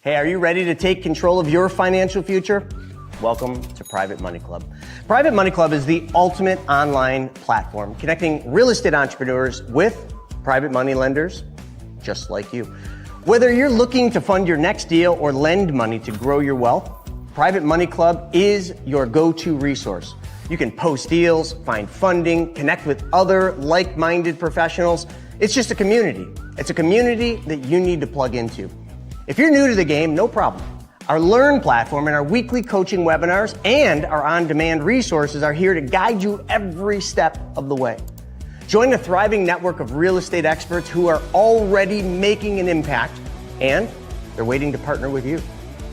Hey, are you ready to take control of your financial future? Welcome to Private Money Club. Private Money Club is the ultimate online platform connecting real estate entrepreneurs with private money lenders just like you. Whether you're looking to fund your next deal or lend money to grow your wealth, Private Money Club is your go-to resource. You can post deals, find funding, connect with other like-minded professionals. It's just a community. It's a community that you need to plug into. If you're new to the game, no problem. Our Learn platform and our weekly coaching webinars and our on-demand resources are here to guide you every step of the way. Join a thriving network of real estate experts who are already making an impact, and they're waiting to partner with you.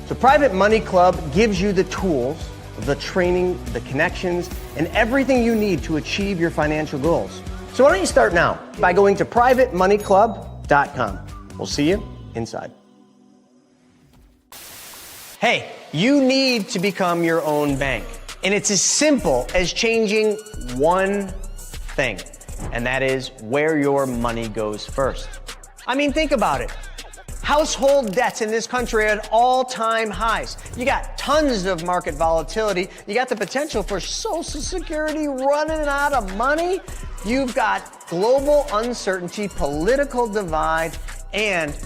So Private Money Club gives you the tools, the training, the connections, and everything you need to achieve your financial goals. So why don't you start now by going to privatemoneyclub.com. We'll see you inside. Hey, you need to become your own bank. And it's as simple as changing one thing, and that is where your money goes first. I mean, think about it. Household debts in this country are at all-time highs. You got tons of market volatility. You got the potential for Social Security running out of money. You've got global uncertainty, political divide, and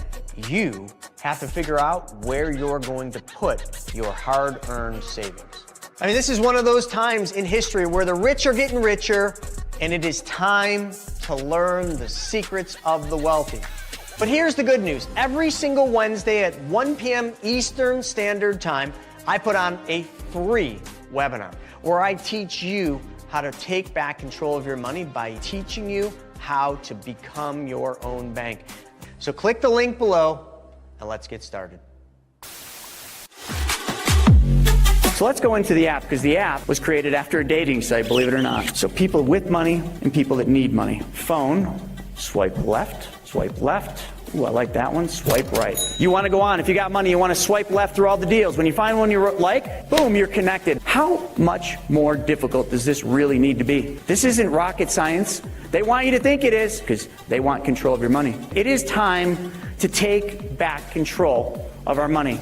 you have to figure out where you're going to put your hard-earned savings. I mean, this is one of those times in history where the rich are getting richer, and it is time to learn the secrets of the wealthy. But here's the good news. Every single Wednesday at 1 p.m. Eastern Standard Time, I put on a free webinar where I teach you how to take back control of your money by teaching you how to become your own bank. So click the link below and let's get started. So let's go into the app, because the app was created after a dating site, believe it or not. So people with money and people that need money. Phone, swipe left. Ooh, I like that one. Swipe right. You want to go on. If you got money, you want to swipe left through all the deals. When you find one you like, boom, you're connected. How much more difficult does this really need to be? This isn't rocket science. They want you to think it is because they want control of your money. It is time to take back control of our money.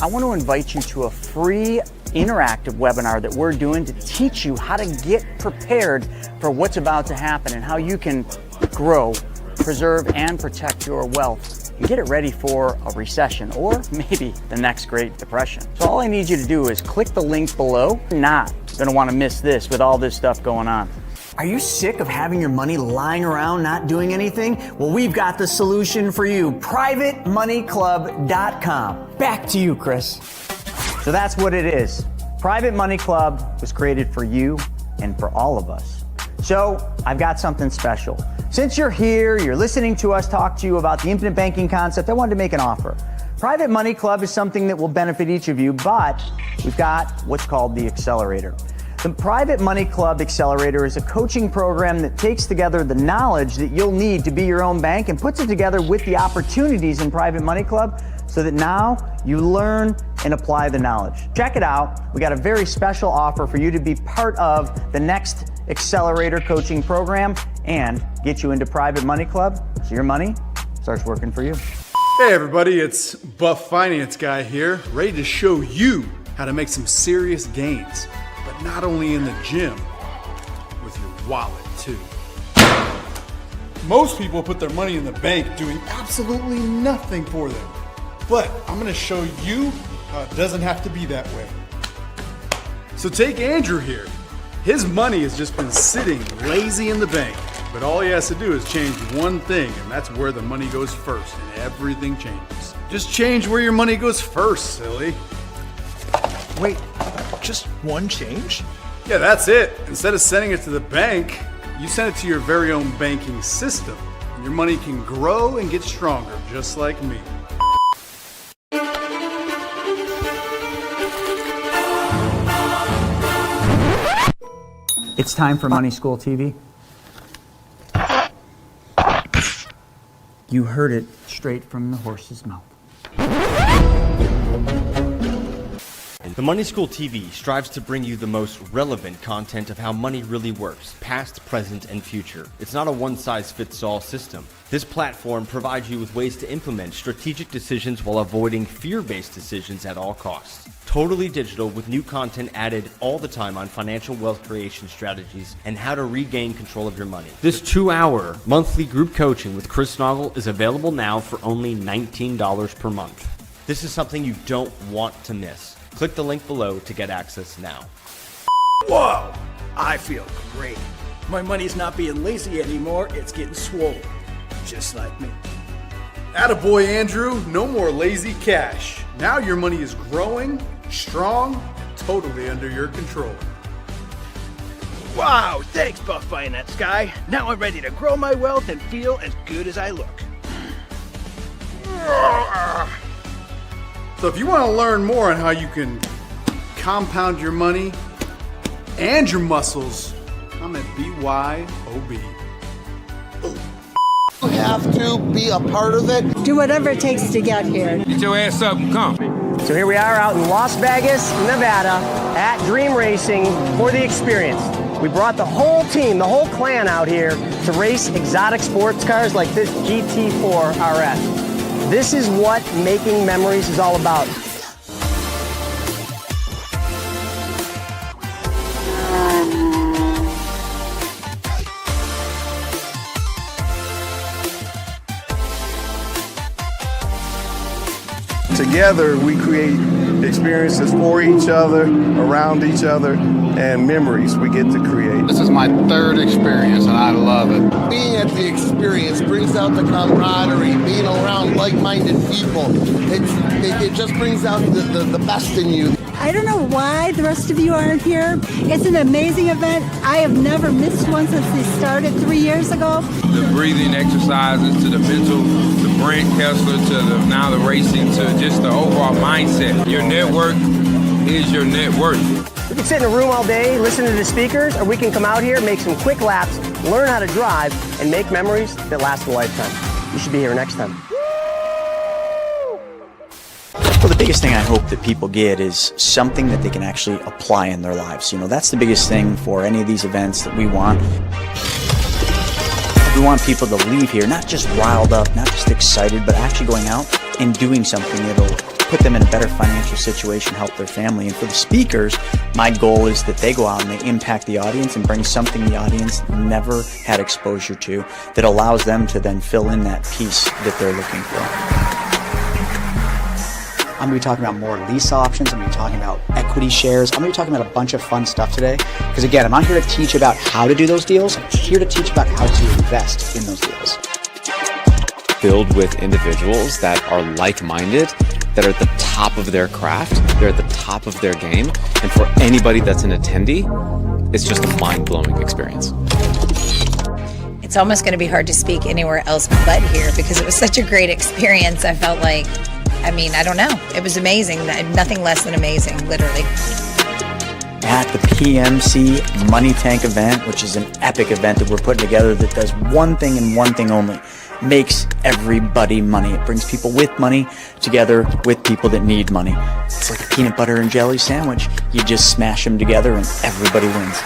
I want to invite you to a free interactive webinar that we're doing to teach you how to get prepared for what's about to happen and how you can grow, preserve, and protect your wealth and get it ready for a recession or maybe the next Great Depression. So all I need you to do is click the link below. You're not going to want to miss this with all this stuff going on. Are you sick of having your money lying around not doing anything? Well, we've got the solution for you. PrivateMoneyClub.com. Back to you, Chris. So that's what it is. Private Money Club was created for you and for all of us. So I've got something special. Since you're here, you're listening to us talk to you about the infinite banking concept, I wanted to make an offer. Private Money Club is something that will benefit each of you, but we've got what's called the Accelerator. The Private Money Club Accelerator is a coaching program that takes together the knowledge that you'll need to be your own bank and puts it together with the opportunities in Private Money Club so that now you learn and apply the knowledge. Check it out. We got a very special offer for you to be part of the next Accelerator coaching program and get you into Private Money Club so your money starts working for you. Hey everybody, it's Buff Finance Guy here, ready to show you how to make some serious gains, but not only in the gym, with your wallet too. Most people put their money in the bank doing absolutely nothing for them, but I'm gonna show you how it doesn't have to be that way. So take Andrew here. His money has just been sitting lazy in the bank, but all he has to do is change one thing, and that's where the money goes first, and everything changes. Just change where your money goes first, silly. Wait, just one change? Yeah, that's it. Instead of sending it to the bank, you send it to your very own banking system, and your money can grow and get stronger, just like me. It's time for Money School TV. You heard it straight from the horse's mouth. The Money School TV strives to bring you the most relevant content of how money really works, past, present, and future. It's not a one-size-fits-all system. This platform provides you with ways to implement strategic decisions while avoiding fear-based decisions at all costs. Totally digital with new content added all the time on financial wealth creation strategies and how to regain control of your money. This 2-hour monthly group coaching with Chris Naugle is available now for only $19 per month. This is something you don't want to miss. Click the link below to get access now. Whoa! I feel great. My money's not being lazy anymore, it's getting swole. Just like me. Attaboy, Andrew. No more lazy cash. Now your money is growing, strong, and totally under your control. Wow, thanks, Buff Pie in that sky. Now I'm ready to grow my wealth and feel as good as I look. So if you want to learn more on how you can compound your money and your muscles, I'm at BYOB. You have to be a part of it. Do whatever it takes to get here. Get your ass up and come. So here we are out in Las Vegas, Nevada, at Dream Racing for the experience. We brought the whole team, the whole clan out here to race exotic sports cars like this GT4 RS. This is what making memories is all about. Together, we create experiences for each other, around each other, and memories we get to create. This is my third experience and I love it. Being at the experience brings out the camaraderie, being around like-minded people. It just brings out the best in you. I don't know why the rest of you aren't here. It's an amazing event. I have never missed one since they started 3 years ago. The breathing exercises to the mental, the Brent Kessler to now the racing to just the overall mindset. Your network is your net worth. We can sit in a room all day, listen to the speakers, or we can come out here, make some quick laps, learn how to drive, and make memories that last a lifetime. You should be here next time. Well, the biggest thing I hope that people get is something that they can actually apply in their lives. You know, that's the biggest thing for any of these events that we want. We want people to leave here not just riled up, not just excited, but actually going out and doing something that'll put them in a better financial situation, help their family. And for the speakers, my goal is that they go out and they impact the audience and bring something the audience never had exposure to that allows them to then fill in that piece that they're looking for. I'm going to be talking about more lease options. I'm going to be talking about equity shares. I'm going to be talking about a bunch of fun stuff today. Because again, I'm not here to teach about how to do those deals. I'm here to teach about how to invest in those deals. Filled with individuals that are like-minded, that are at the top of their craft, they're at the top of their game. And for anybody that's an attendee, it's just a mind-blowing experience. It's almost going to be hard to speak anywhere else but here because it was such a great experience. I felt like, I don't know. It was amazing. Nothing less than amazing, literally. At the PMC Money Tank event, which is an epic event that we're putting together that does one thing and one thing only. Makes everybody money. It brings people with money together with people that need money. It's like a peanut butter and jelly sandwich. You just smash them together and everybody wins.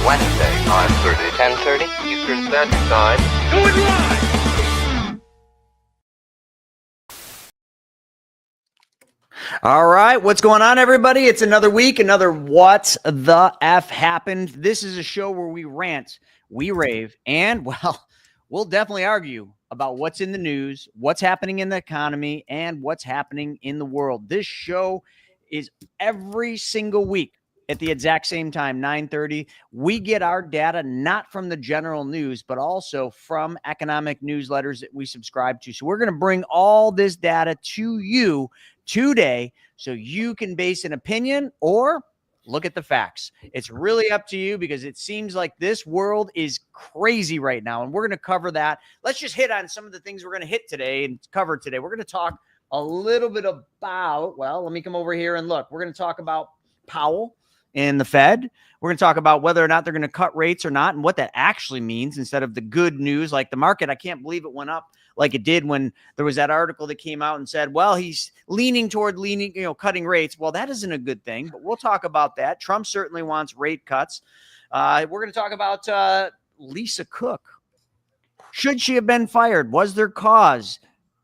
Wednesday, 10:30 Eastern Standard Time. Do it live! All right, what's going on, everybody? It's another week, another What the F Happened. This is a show where we rant, we rave, and, well, we'll definitely argue about what's in the news, what's happening in the economy, and what's happening in the world. This show is every single week at the exact same time, 9:30. We get our data not from the general news, but also from economic newsletters that we subscribe to. So we're going to bring all this data to you today so you can base an opinion or look at the facts. It's really up to you because it seems like this world is crazy right now, and we're going to cover that. Let's just hit on some of the things we're going to hit today and cover today. We're going to talk a little bit about, well, let me come over here and look. We're going to talk about Powell and the Fed. We're going to talk about whether or not they're going to cut rates or not and what that actually means instead of the good news. Like the market, I can't believe it went up like it did when there was that article that came out and said, well, he's leaning toward cutting rates. Well, that isn't a good thing, but we'll talk about that. Trump certainly wants rate cuts. We're going to talk about Lisa Cook. Should she have been fired? Was there cause?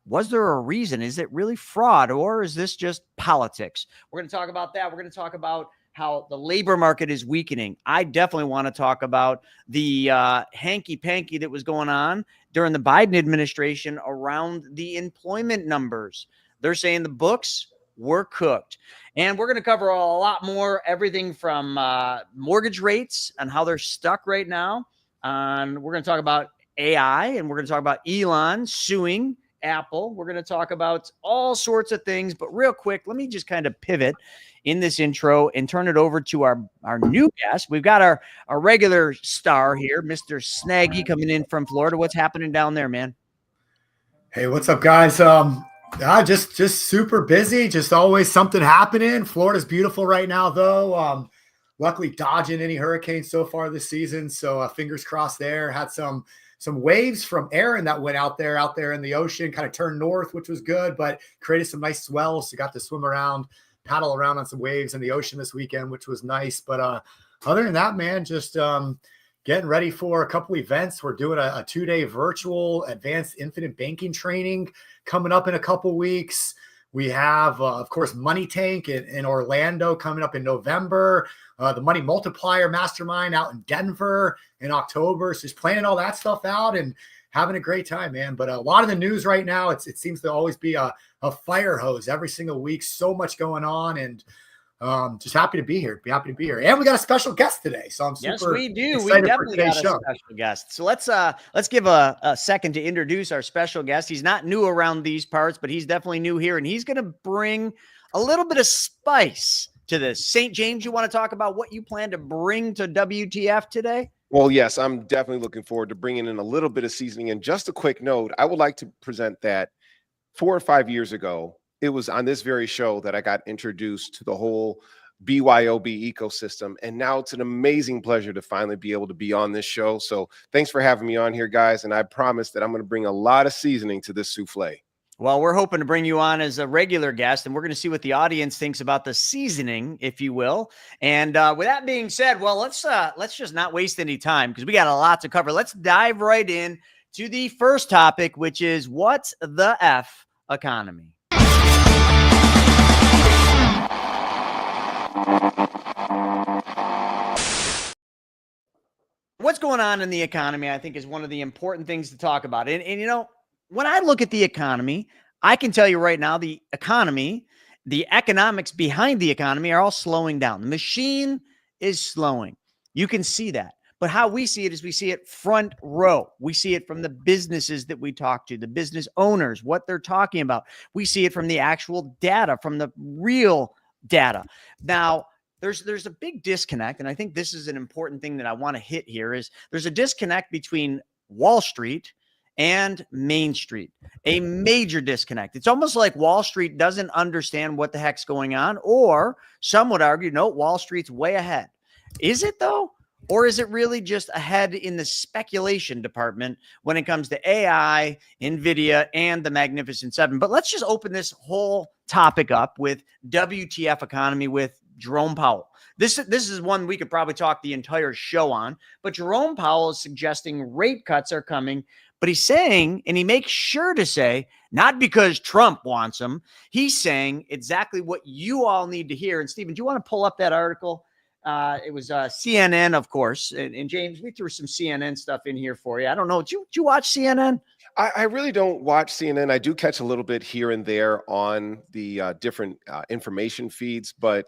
Was there a reason? Is it really fraud or is this just politics? We're going to talk about that. We're going to talk about how the labor market is weakening. I definitely want to talk about the hanky-panky that was going on during the Biden administration around the employment numbers. They're saying the books were cooked. And we're going to cover a lot more, everything from mortgage rates and how they're stuck right now. We're going to talk about AI, and we're going to talk about Elon suing Apple. We're going to talk about all sorts of things. But real quick, let me just kind of pivot in this intro and turn it over to our new guest. We've got our regular star here, Mr. Nagy, coming in from Florida. What's happening down there, man? Hey, what's up, guys? Just super busy. Just always something happening. Florida's beautiful right now, though. Luckily, dodging any hurricanes so far this season. So fingers crossed there. Had some waves from Aaron that went out there in the ocean, kind of turned north, which was good, but created some nice swells. So got to swim around, paddle around on some waves in the ocean this weekend, which was nice. But other than that, man, just getting ready for a couple events. We're doing a 2-day virtual advanced infinite banking training coming up in a couple weeks. We have, of course, Money Tank in Orlando coming up in November. The Money Multiplier Mastermind out in Denver in October. So just planning all that stuff out and having a great time, man. But a lot of the news right now, it seems to always be a fire hose every single week. So much going on, and just happy to be here. And we got a special guest today, so I'm super Yes, we do. We excited for definitely got today's a show. special guest. So let's give a second to introduce our special guest. He's not new around these parts, but he's definitely new here, and he's going to bring a little bit of spice to this. St. James, you want to talk about what you plan to bring to WTF today? Well, yes, I'm definitely looking forward to bringing in a little bit of seasoning. And just a quick note, I would like to present that 4 or 5 years ago, it was on this very show that I got introduced to the whole BYOB ecosystem. And now it's an amazing pleasure to finally be able to be on this show. So thanks for having me on here, guys. And I promise that I'm going to bring a lot of seasoning to this souffle. Well, we're hoping to bring you on as a regular guest, and we're going to see what the audience thinks about the seasoning, if you will. And with that being said, well, let's just not waste any time because we got a lot to cover. Let's dive right in to the first topic, which is what the F economy. What's going on in the economy, I think, is one of the important things to talk about. And you know, when I look at the economy, I can tell you right now, the economy, the economics behind the economy are all slowing down. The machine is slowing. You can see that. But how we see it is we see it front row. We see it from the businesses that we talk to, the business owners, what they're talking about. We see it from the actual data, from the real data. Now, there's a big disconnect, and I think this is an important thing that I want to hit here is there's a disconnect between Wall Street and Main Street, a major disconnect. It's almost like Wall Street doesn't understand what the heck's going on, or some would argue, no, Wall Street's way ahead. Is it though? Or is it really just ahead in the speculation department when it comes to AI, NVIDIA, and the Magnificent Seven? But let's just open this whole topic up with WTF economy with Jerome Powell. This is one we could probably talk the entire show on, but Jerome Powell is suggesting rate cuts are coming But he's saying, and he makes sure to say, not because Trump wants him, he's saying exactly what you all need to hear. And Stephen, do you want to pull up that article? It was CNN, of course. And James, we threw some CNN stuff in here for you. I don't know. Did you watch CNN? I really don't watch CNN. I do catch a little bit here and there on the different information feeds, but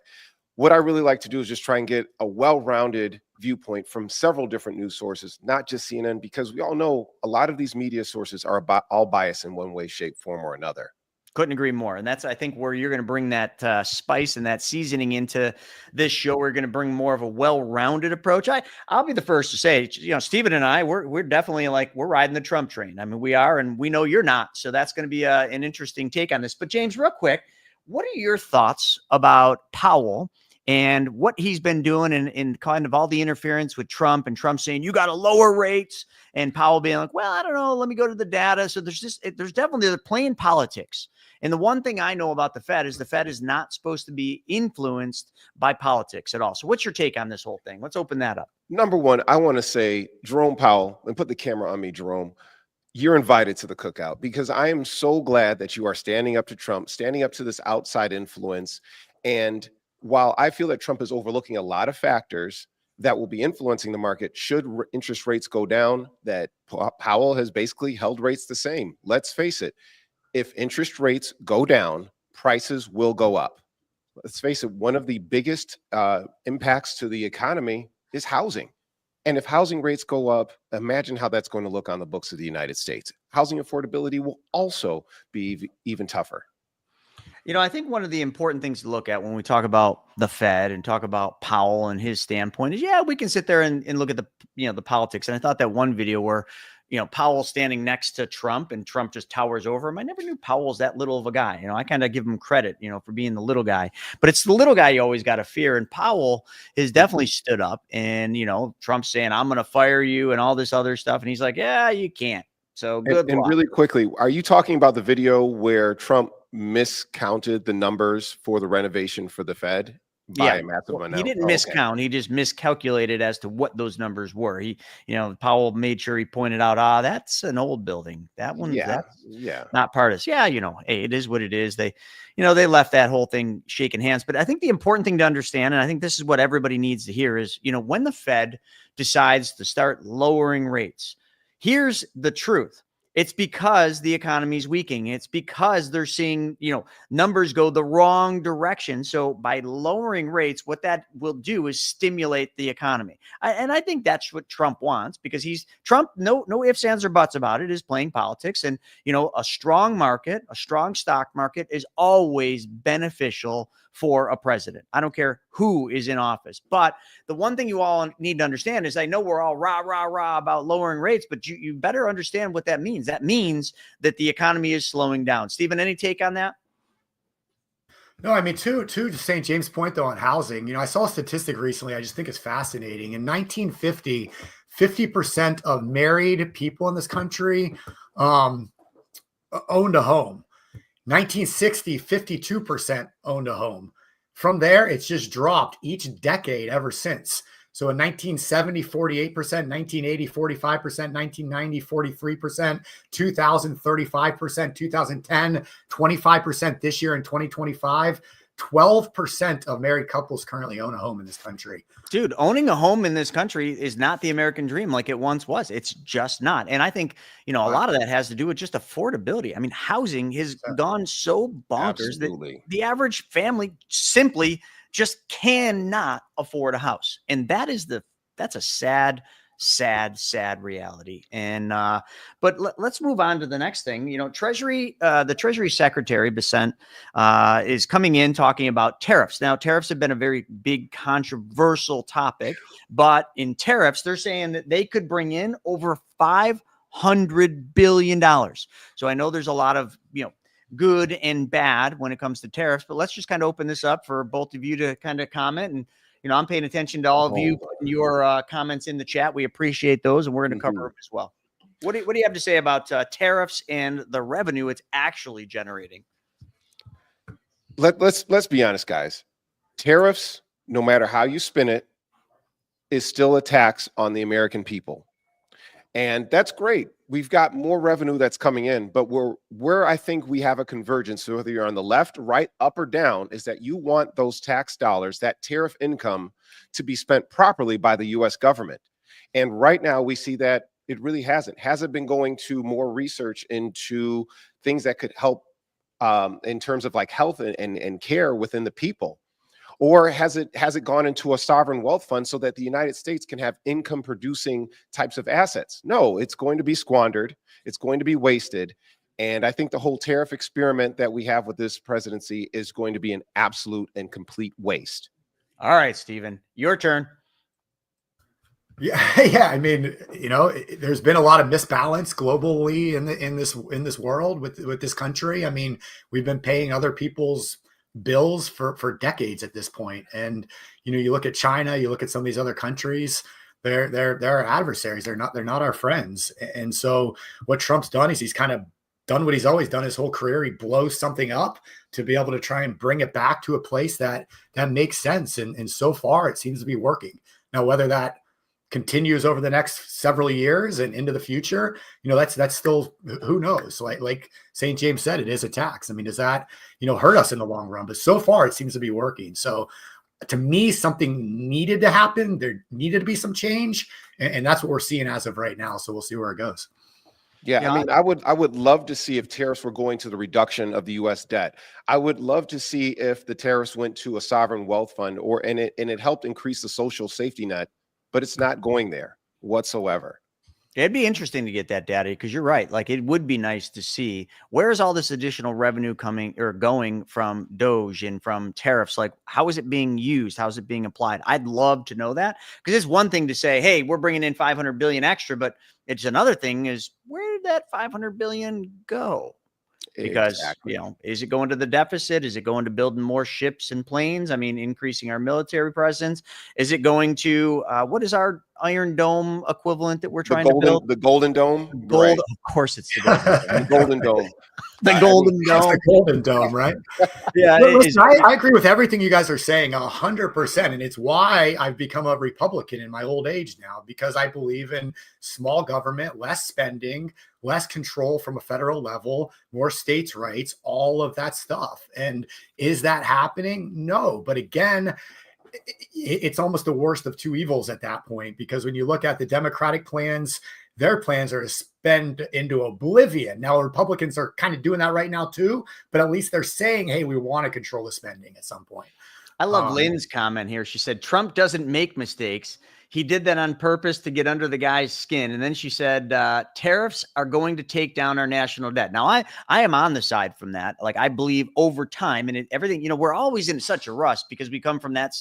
what I really like to do is just try and get a well-rounded viewpoint from several different news sources, not just CNN, because we all know a lot of these media sources are all biased in one way, shape, form, or another. Couldn't agree more. And that's, I think, where you're going to bring that spice and that seasoning into this show. We're going to bring more of a well-rounded approach. I'll be the first to say, Stephen and I, we're definitely we're riding the Trump train. I mean, we are, and we know you're not. So that's going to be an interesting take on this. But James, real quick, what are your thoughts about Powell and what he's been doing in kind of all the interference with Trump, and Trump saying, you got to lower rates, and Powell being like, well, I don't know, let me go to the data. So there's definitely, they're playing politics. And the one thing I know about the Fed is not supposed to be influenced by politics at all. So what's your take on this whole thing? Let's open that up. Number one, I want to say, Jerome Powell, and put the camera on me, Jerome, you're invited to the cookout, because I am so glad that you are standing up to Trump, standing up to this outside influence. And while I feel that Trump is overlooking a lot of factors that will be influencing the market should interest rates go down, that Powell has basically held rates the same. Let's face it, if interest rates go down, prices will go up. Let's face it, one of the biggest impacts to the economy is housing. And if housing rates go up, imagine how that's going to look on the books of the United States. Housing affordability will also be even tougher. I think one of the important things to look at when we talk about the Fed and talk about Powell and his standpoint is, we can sit there and look at the politics. And I thought that one video where, Powell standing next to Trump and Trump just towers over him. I never knew Powell's that little of a guy. I kind of give him credit, for being the little guy, but it's the little guy you always got to fear. And Powell has definitely stood up, and, Trump's saying, I'm going to fire you and all this other stuff. And he's like, yeah, you can't. So good. And really quickly, are you talking about the video where Trump miscounted the numbers for the renovation for the Fed by a massive amount? He didn't miscount. Okay. He just miscalculated as to what those numbers were. Powell made sure he pointed out, that's an old building. That one, that's not part of this. Hey, it is what it is. They left that whole thing shaking hands. But I think the important thing to understand, and I think this is what everybody needs to hear, is, when the Fed decides to start lowering rates, here's the truth. It's because the economy is weakening. It's because they're seeing, numbers go the wrong direction. So by lowering rates, what that will do is stimulate the economy. And I think that's what Trump wants, because Trump, no ifs, ands, or buts about it, is playing politics. And, a strong market, a strong stock market is always beneficial for a president. I don't care who is in office. But the one thing you all need to understand is, I know we're all rah, rah, rah about lowering rates, but you better understand what that means. That means that the economy is slowing down. Stephen, any take on that? No, I mean, to St. James' point, though, on housing, I saw a statistic recently. I just think it's fascinating. In 1950, 50% of married people in this country owned a home. 1960, 52% owned a home. From there, it's just dropped each decade ever since. So in 1970, 48%, 1980, 45%, 1990, 43%, 2000, 35%, 2010, 25% this year in 2025. 12% of married couples currently own a home in this country. Dude, owning a home in this country is not the American dream like it once was. It's just not. And I think, a lot of that has to do with just affordability. I mean, housing has gone so bonkers that the average family simply just cannot afford a house. And that's a sad reality. And but let's move on to the next thing. The Treasury Secretary Bessent is coming in talking about tariffs. Now, tariffs have been a very big controversial topic, but in tariffs, they're saying that they could bring in over $500 billion. So I know there's a lot of good and bad when it comes to tariffs, but let's just kind of open this up for both of you to kind of comment. And I'm paying attention to all of you putting your comments in the chat. We appreciate those, and we're going to cover them as well. What do you have to say about tariffs and the revenue it's actually generating? Let's be honest, guys. Tariffs, no matter how you spin it, is still a tax on the American people. And that's great. We've got more revenue that's coming in, but where I think we have a convergence, so whether you're on the left, right, up, or down, is that you want those tax dollars, that tariff income, to be spent properly by the U.S. government. And right now we see that it really hasn't been going to more research into things that could help in terms of like health and care within the people. Or has it gone into a sovereign wealth fund so that the United States can have income producing types of assets? No, it's going to be squandered. It's going to be wasted. And I think the whole tariff experiment that we have with this presidency is going to be an absolute and complete waste. All right, Stephen, your turn. Yeah, yeah. I mean, there's been a lot of misbalance globally in this world with this country. I mean, we've been paying other people's bills for decades at this point. And you look at China, you look at some of these other countries, they're our adversaries. They're not our friends. And so what Trump's done is he's kind of done what he's always done his whole career. He blows something up to be able to try and bring it back to a place that makes sense. And so far it seems to be working. Now, whether that continues over the next several years and into the future, that's still, who knows? Like St. James said, it is a tax. I mean, does that, hurt us in the long run? But so far it seems to be working. So to me, something needed to happen. There needed to be some change. And that's what we're seeing as of right now. So we'll see where it goes. Yeah, I mean, I would love to see if tariffs were going to the reduction of the U.S. debt. I would love to see if the tariffs went to a sovereign wealth fund and it helped increase the social safety net. But it's not going there whatsoever. It'd be interesting to get that data because you're right. Like, it would be nice to see where's all this additional revenue coming or going from DOGE and from tariffs. Like, how is it being used? How is it being applied? I'd love to know that, because it's one thing to say, hey, we're bringing in 500 billion extra, but it's another thing is, where did that 500 billion go? Because, exactly. Is it going to the deficit? Is it going to building more ships and planes? I mean, increasing our military presence? Is it going to, what is our Iron Dome equivalent that we're trying to build? The Golden Dome? Gold, right. Of course it's the Golden Dome. The Golden Dome. It's the Golden Dome, right? Yeah. Listen, I agree with everything you guys are saying 100%. And it's why I've become a Republican in my old age now, because I believe in small government, less spending, less control from a federal level, more states' rights, all of that stuff. And is that happening? No. But again, it's almost the worst of two evils at that point, because when you look at the Democratic plans, their plans are to spend into oblivion. Now, Republicans are kind of doing that right now too, but at least they're saying, hey, we want to control the spending at some point. I love Lynn's comment here. She said, Trump doesn't make mistakes. He did that on purpose to get under the guy's skin. And then she said, tariffs are going to take down our national debt. Now, I am on the side from that. Like, I believe over time and everything, we're always in such a rush because we come from that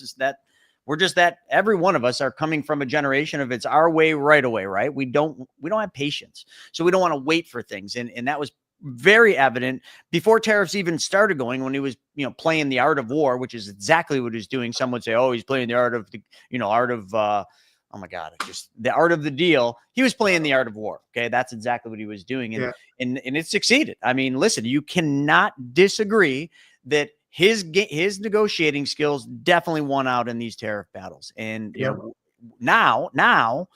we're just that every one of us are coming from a generation of it's our way, right away, right? We don't have patience. So we don't want to wait for things. And that was very evident before tariffs even started going, when he was, playing the art of war, which is exactly what he's doing. Some would say, oh, he's playing the art of the, oh my God, just the art of the deal. He was playing the art of war. Okay. That's exactly what he was doing. And, and it succeeded. I mean, listen, you cannot disagree that his negotiating skills definitely won out in these tariff battles. And now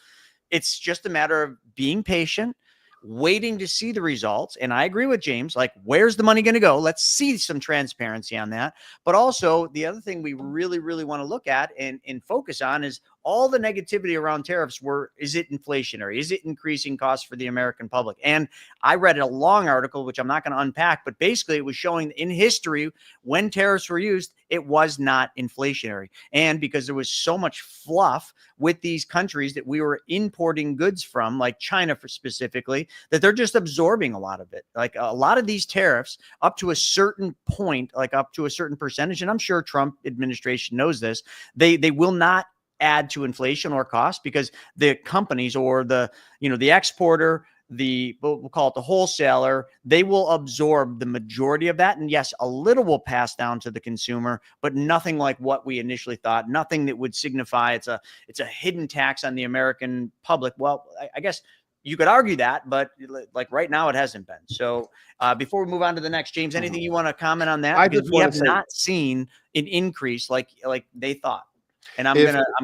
it's just a matter of being patient, waiting to see the results. And I agree with James, like, where's the money going to go? Let's see some transparency on that. But also the other thing we really, really want to look at and focus on is all the negativity around tariffs. Is it inflationary? Is it increasing costs for the American public? And I read a long article, which I'm not going to unpack, but basically it was showing in history when tariffs were used, it was not inflationary. And because there was so much fluff with these countries that we were importing goods from, like China specifically, that they're just absorbing a lot of it. Like a lot of these tariffs up to a certain point, like up to a certain percentage, and I'm sure Trump administration knows this, they will not add to inflation or cost, because the companies or the exporter, we'll call it the wholesaler, they will absorb the majority of that. And yes, a little will pass down to the consumer, but nothing like what we initially thought, nothing that would signify it's a hidden tax on the American public. Well, I guess you could argue that, but like right now it hasn't been. So before we move on to the next, James, anything you want to comment on that? Because we have not seen an increase like they thought. And I'm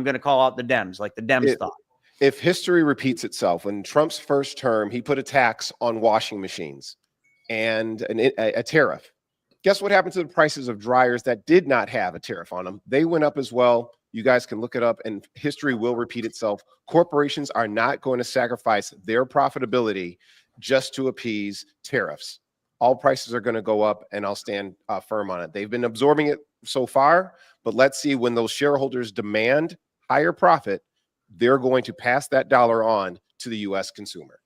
gonna call out the Dems, like the Dems thought. if history repeats itself, in Trump's first term, he put a tax on washing machines and a tariff. Guess what happened to the prices of dryers that did not have a tariff on them? They went up as well. You guys can look it up, and history will repeat itself. Corporations are not going to sacrifice their profitability just to appease tariffs. All prices are going to go up, and I'll stand firm on it. They've been absorbing it so far, but let's see, when those shareholders demand higher profit, they're going to pass that dollar on to the U.S. consumer.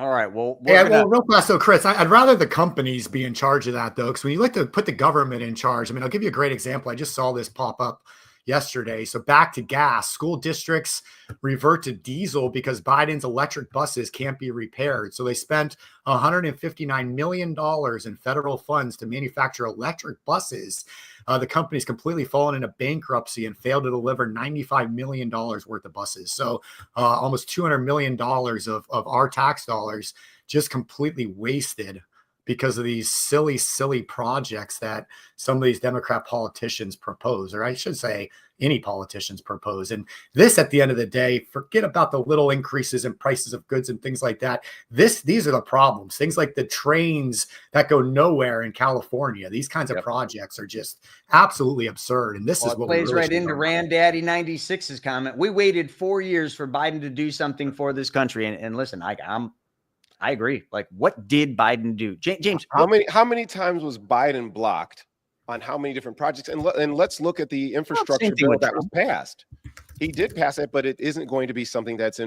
All right. Well, well, real fast, so Chris, I'd rather the companies be in charge of that, though, because when you like to put the government in charge, I mean, I'll give you a great example. I just saw this pop up yesterday. So back to gas, school districts revert to diesel because Biden's electric buses can't be repaired. So they spent $159 million in federal funds to manufacture electric buses. The company's completely fallen into bankruptcy and failed to deliver $95 million worth of buses. So almost $200 million of our tax dollars just completely wasted because of these silly projects that some of these Democrat politicians propose, or I should say any politicians propose. And this, at the end of the day, forget about the little increases in prices of goods and things like that. These are the problems. Things like the trains that go nowhere in California. These kinds of projects are just absolutely absurd. And this is what plays right into Rand Daddy 96's comment. We waited 4 years for Biden to do something for this country. And listen, I agree. Like, what did Biden do? James, how many times was Biden blocked on how many different projects? And let's look at the infrastructure bill that was passed. He did pass it, but it isn't going to be something that's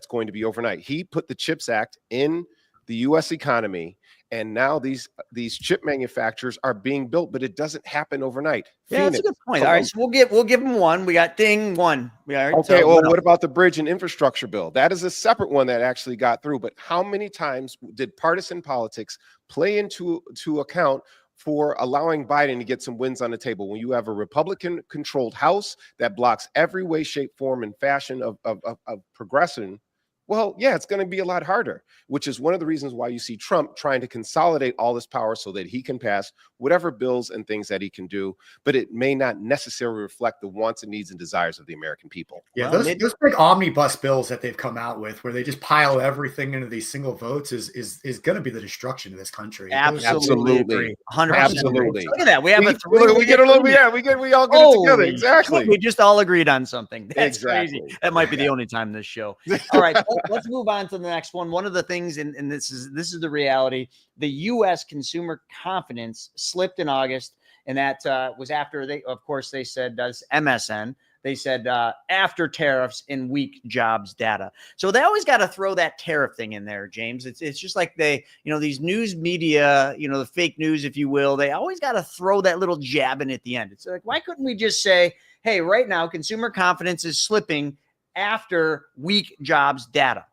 going to be overnight. He put the CHIPS Act in the U.S. economy, and now these chip manufacturers are being built, but it doesn't happen overnight. Yeah, that's a good point. All right, so we'll give them one. We got one. Okay, well, what about the bridge and infrastructure bill? That is a separate one that actually got through. But how many times did partisan politics play into account for allowing Biden to get some wins on the table when you have a Republican-controlled House that blocks every way, shape, form, and fashion of progression? Well, yeah, it's going to be a lot harder, which is one of the reasons why you see Trump trying to consolidate all this power so that he can pass whatever bills and things that he can do, but it may not necessarily reflect the wants and needs and desires of the American people. Yeah, those big omnibus bills that they've come out with, where they just pile everything into these single votes, is going to be the destruction of this country. Absolutely. 100%. Absolutely. Look at that. We have we all get it together. Exactly. We just all agreed on something. That's exactly crazy. That might be the only time this show. All right. Let's move on to the next one. One of the things, and this is the reality, the U.S. consumer confidence slipped in August, and that was after they said, MSN, they said after tariffs and weak jobs data. So they always got to throw that tariff thing in there, James. It's just like these news media, the fake news, if you will, they always got to throw that little jab in at the end. It's like, why couldn't we just say, hey, right now consumer confidence is slipping after weak jobs data?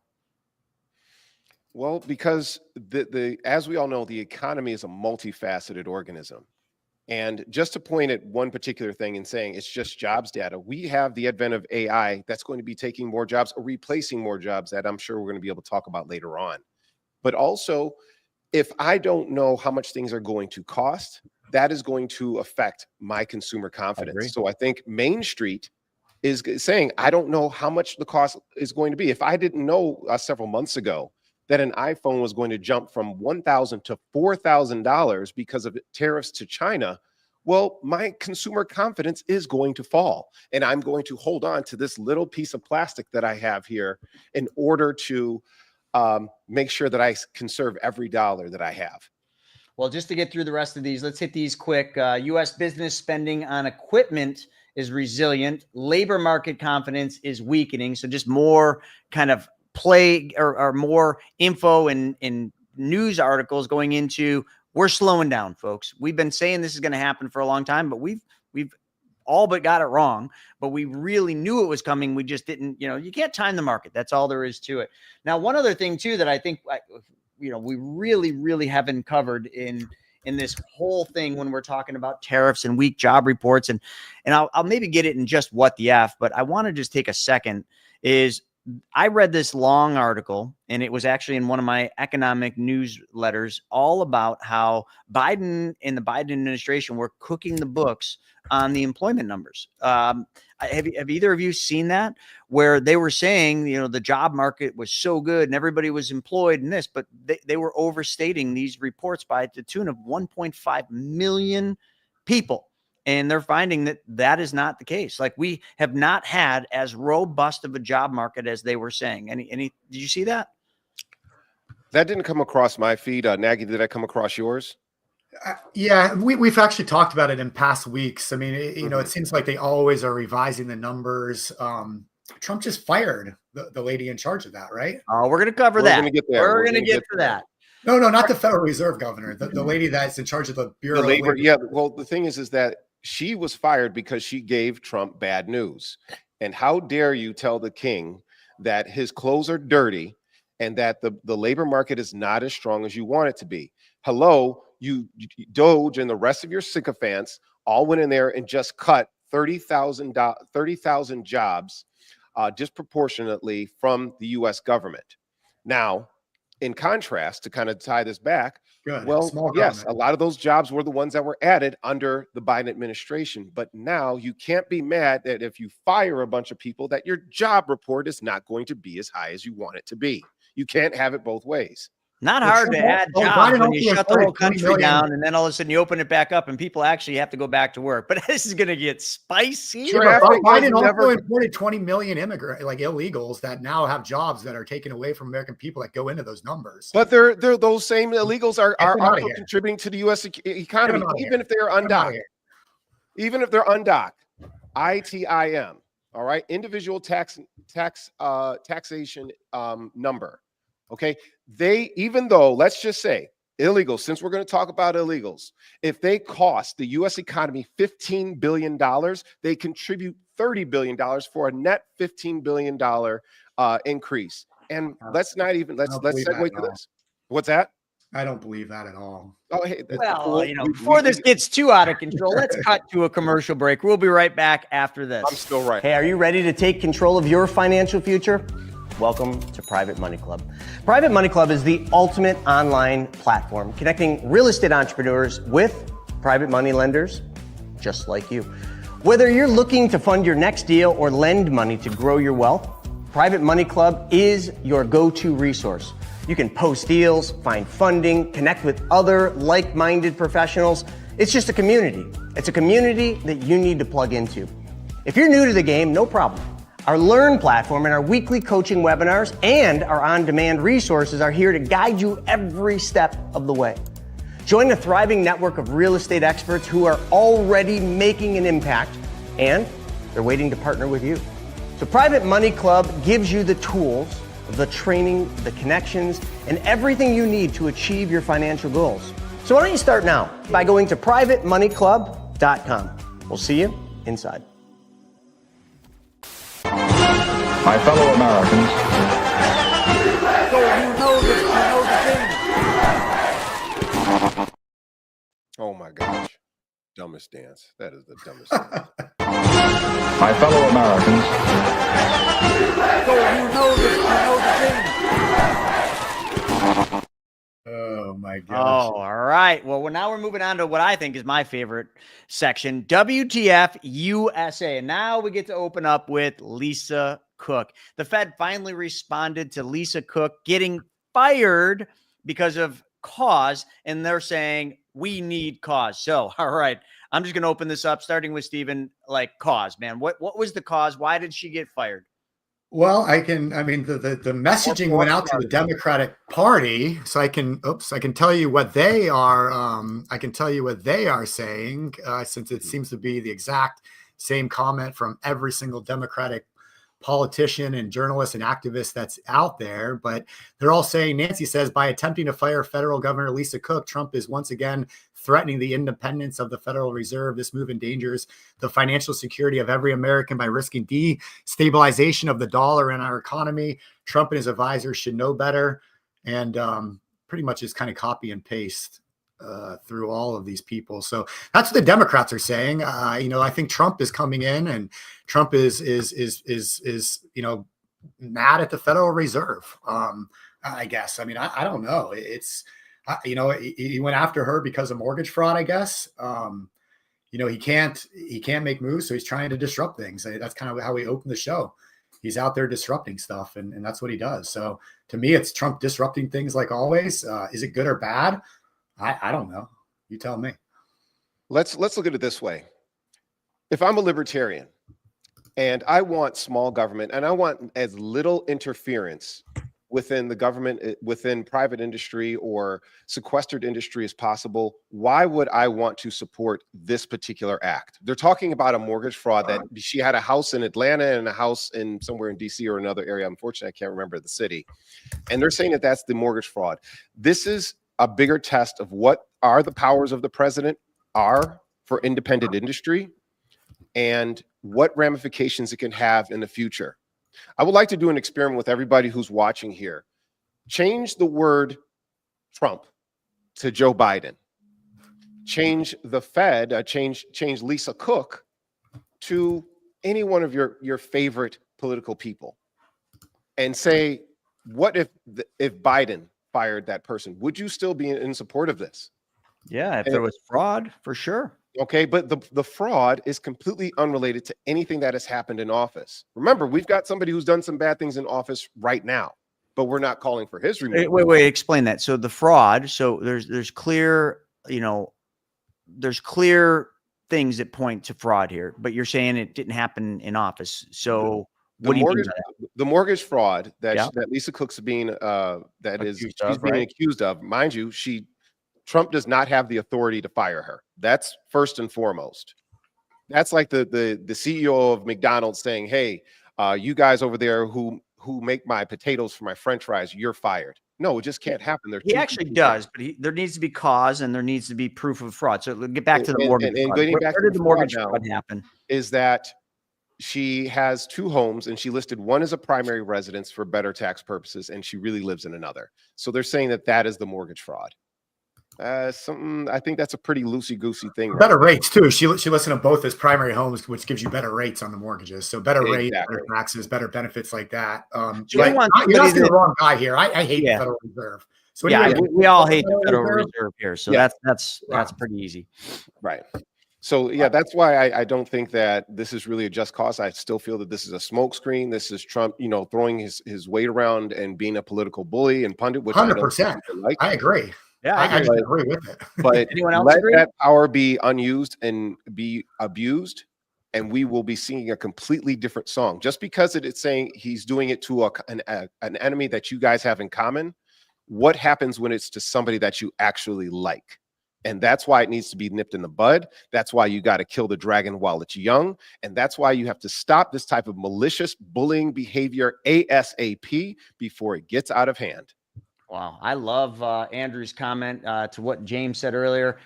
Well, because as we all know, the economy is a multifaceted organism. And just to point at one particular thing and saying it's just jobs data, we have the advent of AI that's going to be taking more jobs or replacing more jobs that I'm sure we're going to be able to talk about later on. But also, if I don't know how much things are going to cost, that is going to affect my consumer confidence. So I think Main Street is saying, I don't know how much the cost is going to be. If I didn't know several months ago that an iPhone was going to jump from $1,000 to $4,000 because of tariffs to China, well, my consumer confidence is going to fall. And I'm going to hold on to this little piece of plastic that I have here in order to make sure that I conserve every dollar that I have. Well, just to get through the rest of these, let's hit these quick. U.S. business spending on equipment is resilient. Labor market confidence is weakening. So just more kind of play or more info and news articles going into, we're slowing down, folks. We've been saying this is going to happen for a long time, but we've all but got it wrong, but we really knew it was coming. We just didn't, you can't time the market. That's all there is to it. Now, one other thing too, that I think, we really haven't covered in this whole thing when we're talking about tariffs and weak job reports, and I'll maybe get it in just what the F, but I want to just take a second, is I read this long article, and it was actually in one of my economic newsletters, all about how Biden and the Biden administration were cooking the books on the employment numbers. Have either of you seen that, where they were saying, you know, the job market was so good and everybody was employed in this, but they were overstating these reports by the tune of 1.5 million people. And they're finding that that is not the case. Like, we have not had as robust of a job market as they were saying. Did you see that? That didn't come across my feed. Nagy, did that come across yours? Yeah, we've actually talked about it in past weeks. I mean, it seems like they always are revising the numbers. Trump just fired the lady in charge of that, right? Oh, we're going to cover that. We're going to get to that. No, not the Federal Reserve governor. The lady that's in charge of the Bureau of Labor. Yeah, well, the thing is that she was fired because she gave Trump bad news. And how dare you tell the king that his clothes are dirty and that the labor market is not as strong as you want it to be? Hello, you Doge and the rest of your sycophants all went in there and just cut 30,000 jobs disproportionately from the U.S. government. Now, in contrast, to kind of tie this back, yes, a lot of those jobs were the ones that were added under the Biden administration. But now you can't be mad that if you fire a bunch of people, that your job report is not going to be as high as you want it to be. You can't have it both ways. Not hard to add jobs when you shut the whole country down, and then all of a sudden you open it back up and people actually have to go back to work. But this is going to get spicy. Biden also imported 20 million illegals that now have jobs that are taken away from American people that go into those numbers. But they're those same illegals are also contributing to the U.S. economy, even if they're undocked. Even if they're undocked, ITIM, all right, individual taxation number. Okay, even though, let's just say, illegals, since we're going to talk about illegals, if they cost the U.S. economy $15 billion, they contribute $30 billion for a net $15 billion increase. And let's segue to this. What's that? I don't believe that at all. Oh, hey, well, before this gets too out of control, let's cut to a commercial break. We'll be right back after this. I'm still right. Hey, are you ready to take control of your financial future? Welcome to Private Money Club. Private Money Club is the ultimate online platform connecting real estate entrepreneurs with private money lenders just like you. Whether you're looking to fund your next deal or lend money to grow your wealth, Private Money Club is your go-to resource. You can post deals, find funding, connect with other like-minded professionals. It's just a community. It's a community that you need to plug into. If you're new to the game, no problem. Our Learn platform and our weekly coaching webinars and our on-demand resources are here to guide you every step of the way. Join a thriving network of real estate experts who are already making an impact, and they're waiting to partner with you. So Private Money Club gives you the tools, the training, the connections, and everything you need to achieve your financial goals. So why don't you start now by going to privatemoneyclub.com. We'll see you inside. My fellow Americans, oh my gosh, dumbest dance. That is the dumbest dance. My fellow Americans, oh my gosh. Oh, all right. Well, now we're moving on to what I think is my favorite section, WTF USA. And now we get to open up with Lisa Cook. The Fed finally responded to Lisa Cook getting fired because of cause, and they're saying we need cause. So, all right, I'm just going to open this up, starting with Stephen. Like, cause, man. What was the cause? Why did she get fired? Well, the messaging went out to the Democratic Party, so I can tell you what they are. I can tell you what they are saying, since it seems to be the exact same comment from every single Democratic politician and journalist and activist that's out there. But they're all saying, Nancy says, by attempting to fire federal governor Lisa Cook, Trump is once again threatening the independence of the Federal Reserve. This move endangers the financial security of every American by risking destabilization of the dollar and our economy. Trump and his advisors should know better. And pretty much is kind of copy and paste through all of these people. So that's what the Democrats are saying. I think Trump is coming in, and Trump is mad at the Federal Reserve. I guess. I mean, I don't know. It's, he went after her because of mortgage fraud, I guess. He can't make moves. So he's trying to disrupt things. That's kind of how we opened the show. He's out there disrupting stuff, and that's what he does. So to me, it's Trump disrupting things like always. Is it good or bad? I don't know. You tell me. Let's look at it this way. If I'm a libertarian and I want small government and I want as little interference within the government, within private industry or sequestered industry as possible, why would I want to support this particular act? They're talking about a mortgage fraud that she had a house in Atlanta and a house in somewhere in DC or another area. Unfortunately, I can't remember the city. And they're saying that that's the mortgage fraud. This is a bigger test of what are the powers of the president are for independent industry and what ramifications it can have in the future. I would like to do an experiment with everybody who's watching here. Change the word Trump to Joe Biden. Change the Fed, change Lisa Cook to any one of your favorite political people and say, what if Biden fired that person? Would you still be in support of this? Yeah, if there was fraud, for sure. Okay, but the fraud is completely unrelated to anything that has happened in office. Remember, we've got somebody who's done some bad things in office right now, but we're not calling for his removal. Wait, explain that. So the fraud, so there's clear, there's clear things that point to fraud here, but you're saying it didn't happen in office. So what do you mean by that? The mortgage fraud that Yeah. that Lisa Cook's being Accused she's of, being right? accused of, mind you, Trump does not have the authority to fire her. That's first and foremost. That's like the CEO of McDonald's saying, "Hey, you guys over there who make my potatoes for my French fries, you're fired." No, it just can't happen. He actually does, but there needs to be cause and there needs to be proof of fraud. So let's get back to the mortgage fraud. Getting back Where to did the mortgage fraud fraud now happen? is that she has two homes and she listed one as a primary residence for better tax purposes, and she really lives in another. So they're saying that is the mortgage fraud. Something I think that's a pretty loosey-goosey thing. Better rates too. She listed them both as primary homes, which gives you better rates on the mortgages. So better rates, better taxes, better benefits like that. You're asking the wrong guy here. I hate the Federal Reserve. So yeah, we all hate the Federal Reserve here. So Yeah. that's pretty easy. Right. So yeah, that's why I don't think that this is really a just cause. I still feel that this is a smokescreen. This is Trump, throwing his weight around and being a political bully and pundit. Which 100%. I agree. Yeah, I agree with it. But Anyone else let agree? that power be unused and be abused, and we will be singing a completely different song. Just because it's saying he's doing it to an enemy that you guys have in common, what happens when it's to somebody that you actually like? And that's why it needs to be nipped in the bud. That's why you got to kill the dragon while it's young. And that's why you have to stop this type of malicious bullying behavior ASAP before it gets out of hand. Wow. I love Andrew's comment to what James said earlier.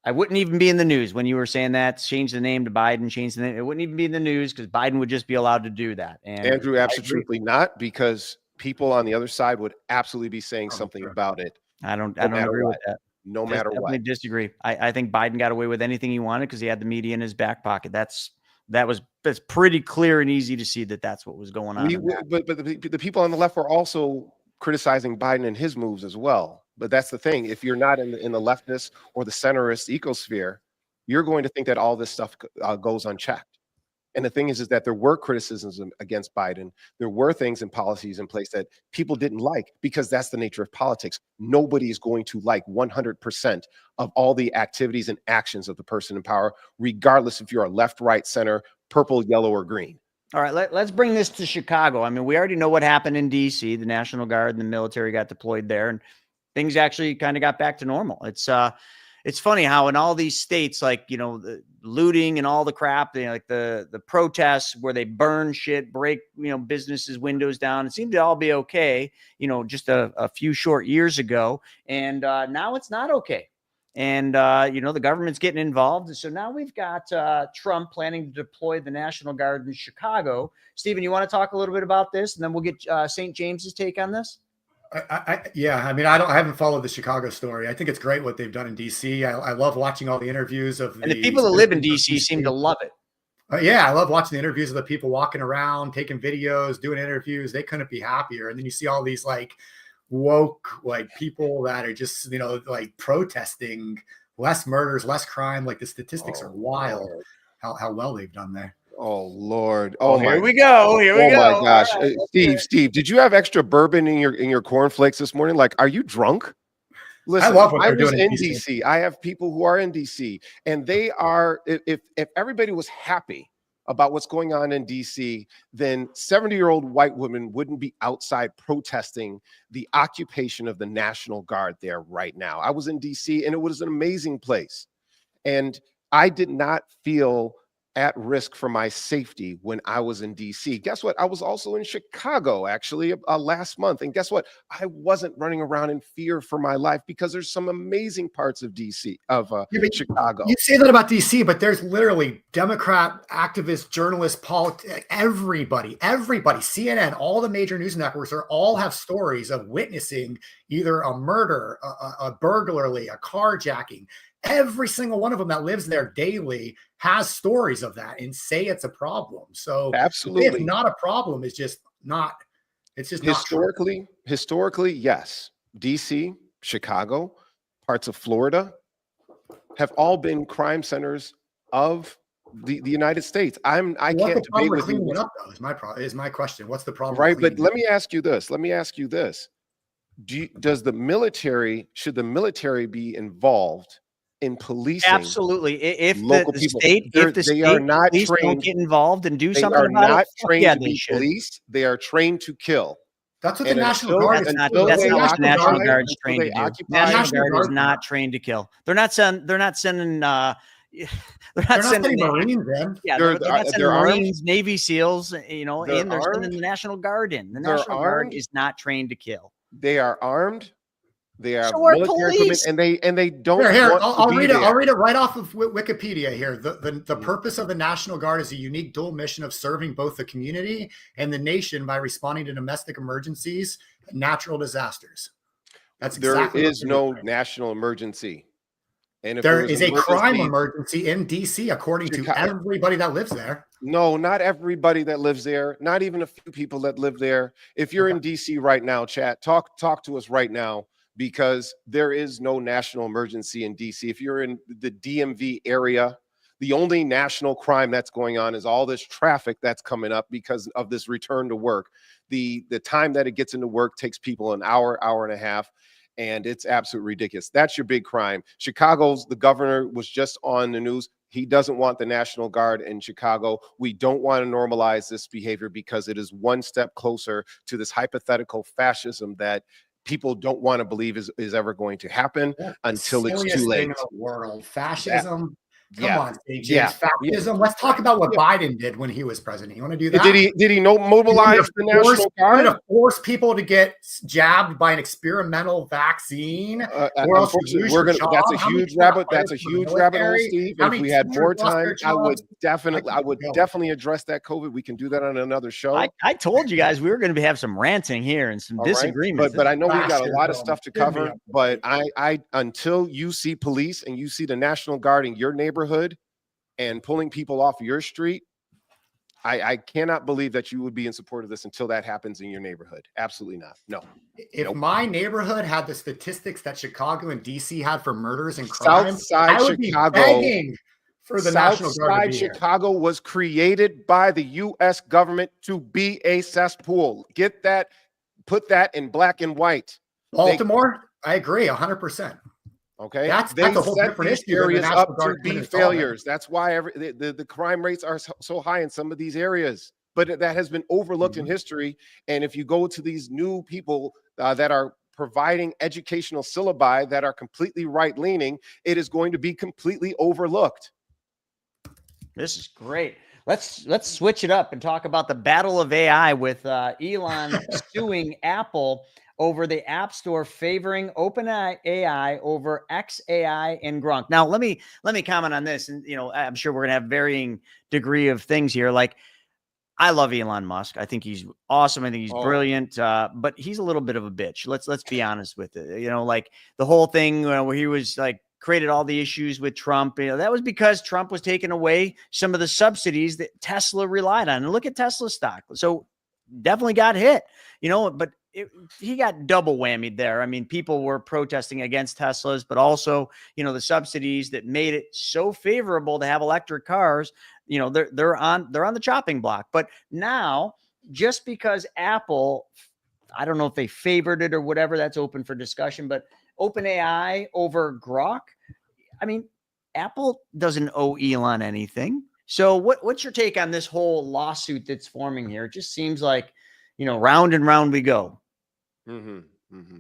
I wouldn't even be in the news when you were saying that. Change the name to Biden, change the name. It wouldn't even be in the news because Biden would just be allowed to do that. And Andrew, absolutely not, because people on the other side would absolutely be saying something about it. I don't agree with that. No matter Definitely what. disagree. I think Biden got away with anything he wanted because he had the media in his back pocket. That's pretty clear and easy to see that's what was going on. But the people on the left were also criticizing Biden and his moves as well. But that's the thing. If you're not in the leftist or the centrist ecosphere, you're going to think that all this stuff goes unchecked. And the thing is that there were criticisms against Biden. There were things and policies in place that people didn't like, because that's the nature of politics. Nobody is going to like 100% of all the activities and actions of the person in power, regardless if you're a left, right, center, purple, yellow, or green. All right, let's bring this to Chicago. I mean, we already know what happened in D.C. The National Guard and the military got deployed there, and things actually kind of got back to normal. It's funny how in all these states, like, the looting and all the crap, like the protests where they burn shit, break, businesses' windows down, it seemed to all be okay, just a few short years ago. And now it's not okay. And, the government's getting involved. And so now we've got Trump planning to deploy the National Guard in Chicago. Stephen, you want to talk a little bit about this? And then we'll get St. James's take on this. Yeah. I mean, I haven't followed the Chicago story. I think it's great what they've done in DC. I love watching all the interviews of the people that live in DC seem to love it. Yeah, I love watching the interviews of the people walking around, taking videos, doing interviews. They couldn't be happier. And then you see all these like woke like people that are just, like protesting less murders, less crime. Like the statistics are wild. Lord. How well they've done there. Oh Lord! Oh, my! here we go. Here we Oh go. my gosh, All right, Steve, did you have extra bourbon in your cornflakes this morning? Like, are you drunk? Listen, I love what I they're was doing in DC. I have people who are in DC, and they are. If everybody was happy about what's going on in DC, then 70-year-old white women wouldn't be outside protesting the occupation of the National Guard there right now. I was in DC, and it was an amazing place, and I did not feel at risk for my safety when I was in DC. Guess what? I was also in Chicago actually last month. And guess what? I wasn't running around in fear for my life because there's some amazing parts of DC, Chicago. You say that about DC, but there's literally Democrat, activists, journalists, politics, everybody, CNN, all the major news networks all have stories of witnessing either a murder, a burglary, a carjacking. Every single one of them that lives there daily has stories of that and say it's a problem. So absolutely, it's not a problem. It's just not. It's just historically, yes. DC, Chicago, parts of Florida have all been crime centers of the United States. I can't debate with you. It up, though, is my question. What's the problem? Right, but let me ask you this. Should the military be involved in policing? Absolutely. If local the people, state, if the state are not police trained, don't get involved and do they something are about not it, trained yeah, to they be should. police. They are trained to kill. That's what And the National Guard is. That's not what the National Guard is trained to do. National Guard is Guard not trained to kill. They're not sending. They're not sending Marines in. Yeah, they're not sending they're Marines, armed. Navy SEALs, in. They're armed. sending the National Guard in. The They're National Guard armed. is not trained to kill. They are armed. They are So are military police. equipment, and they don't. I'll want to read be it. there. I'll read it right off of Wikipedia here. The purpose of the National Guard is a unique dual mission of serving both the community and the nation by responding to domestic emergencies and natural disasters. That's exactly. There is no national emergency. And if there is a crime emergency in DC, according to everybody that lives there. No, not everybody that lives there. Not even a few people that live there. If you're in DC right now, chat, talk to us right now, because there is no national emergency in DC. If you're in the DMV area, the only national crime that's going on is all this traffic that's coming up because of this return to work. The time that it gets into work takes people an hour and a half. And it's absolutely ridiculous. That's your big crime. The governor was just on the news. He doesn't want the National Guard in Chicago. We don't want to normalize this behavior because it is one step closer to this hypothetical fascism that people don't want to believe is ever going to happen until it's too late. Thing in the world, fascism. Come on, CJ. Yeah. Fascism. Let's talk about what Biden did when he was president. You want to do that? Did he mobilize the National Guard? To force people to get jabbed by an experimental vaccine? That's a huge rabbit hole, Steve. If we had more time, I would definitely address that COVID. We can do that on another show. I told you guys we were going to have some ranting here and some disagreements. But I know we've got a lot of stuff to cover. But I until you see police and you see the National Guard in your neighborhood and pulling people off your street, I cannot believe that you would be in support of this until that happens in your neighborhood. Absolutely not. No. If my neighborhood had the statistics that Chicago and DC had for murders and crime, Southside I would Chicago, be begging for the National Guard to be Chicago was created by the U.S. government to be a cesspool. Get that? Put that in black and white. Baltimore, I agree 100%. Okay, that's a whole different issue. Areas up to be failures. That's why the crime rates are so high in some of these areas. But that has been overlooked in history. And if you go to these new people that are providing educational syllabi that are completely right-leaning, it is going to be completely overlooked. This is great. Let's switch it up and talk about the battle of AI with Elon suing Apple over the App Store favoring OpenAI over XAI and Grok. Now, let me comment on this, and I'm sure we're gonna have varying degree of things here. Like, I love Elon Musk. I think he's awesome. I think he's brilliant, but he's a little bit of a bitch. Let's be honest with it. Like the whole thing where he was like created all the issues with Trump. That was because Trump was taking away some of the subsidies that Tesla relied on. And look at Tesla stock. So definitely got hit, but he got double whammied there. I mean, people were protesting against Teslas, but also, the subsidies that made it so favorable to have electric cars, they're on the chopping block. But now, just because Apple, I don't know if they favored it or whatever, that's open for discussion, but OpenAI over Grok, I mean, Apple doesn't owe Elon anything. So what's your take on this whole lawsuit that's forming here? It just seems like, round and round we go.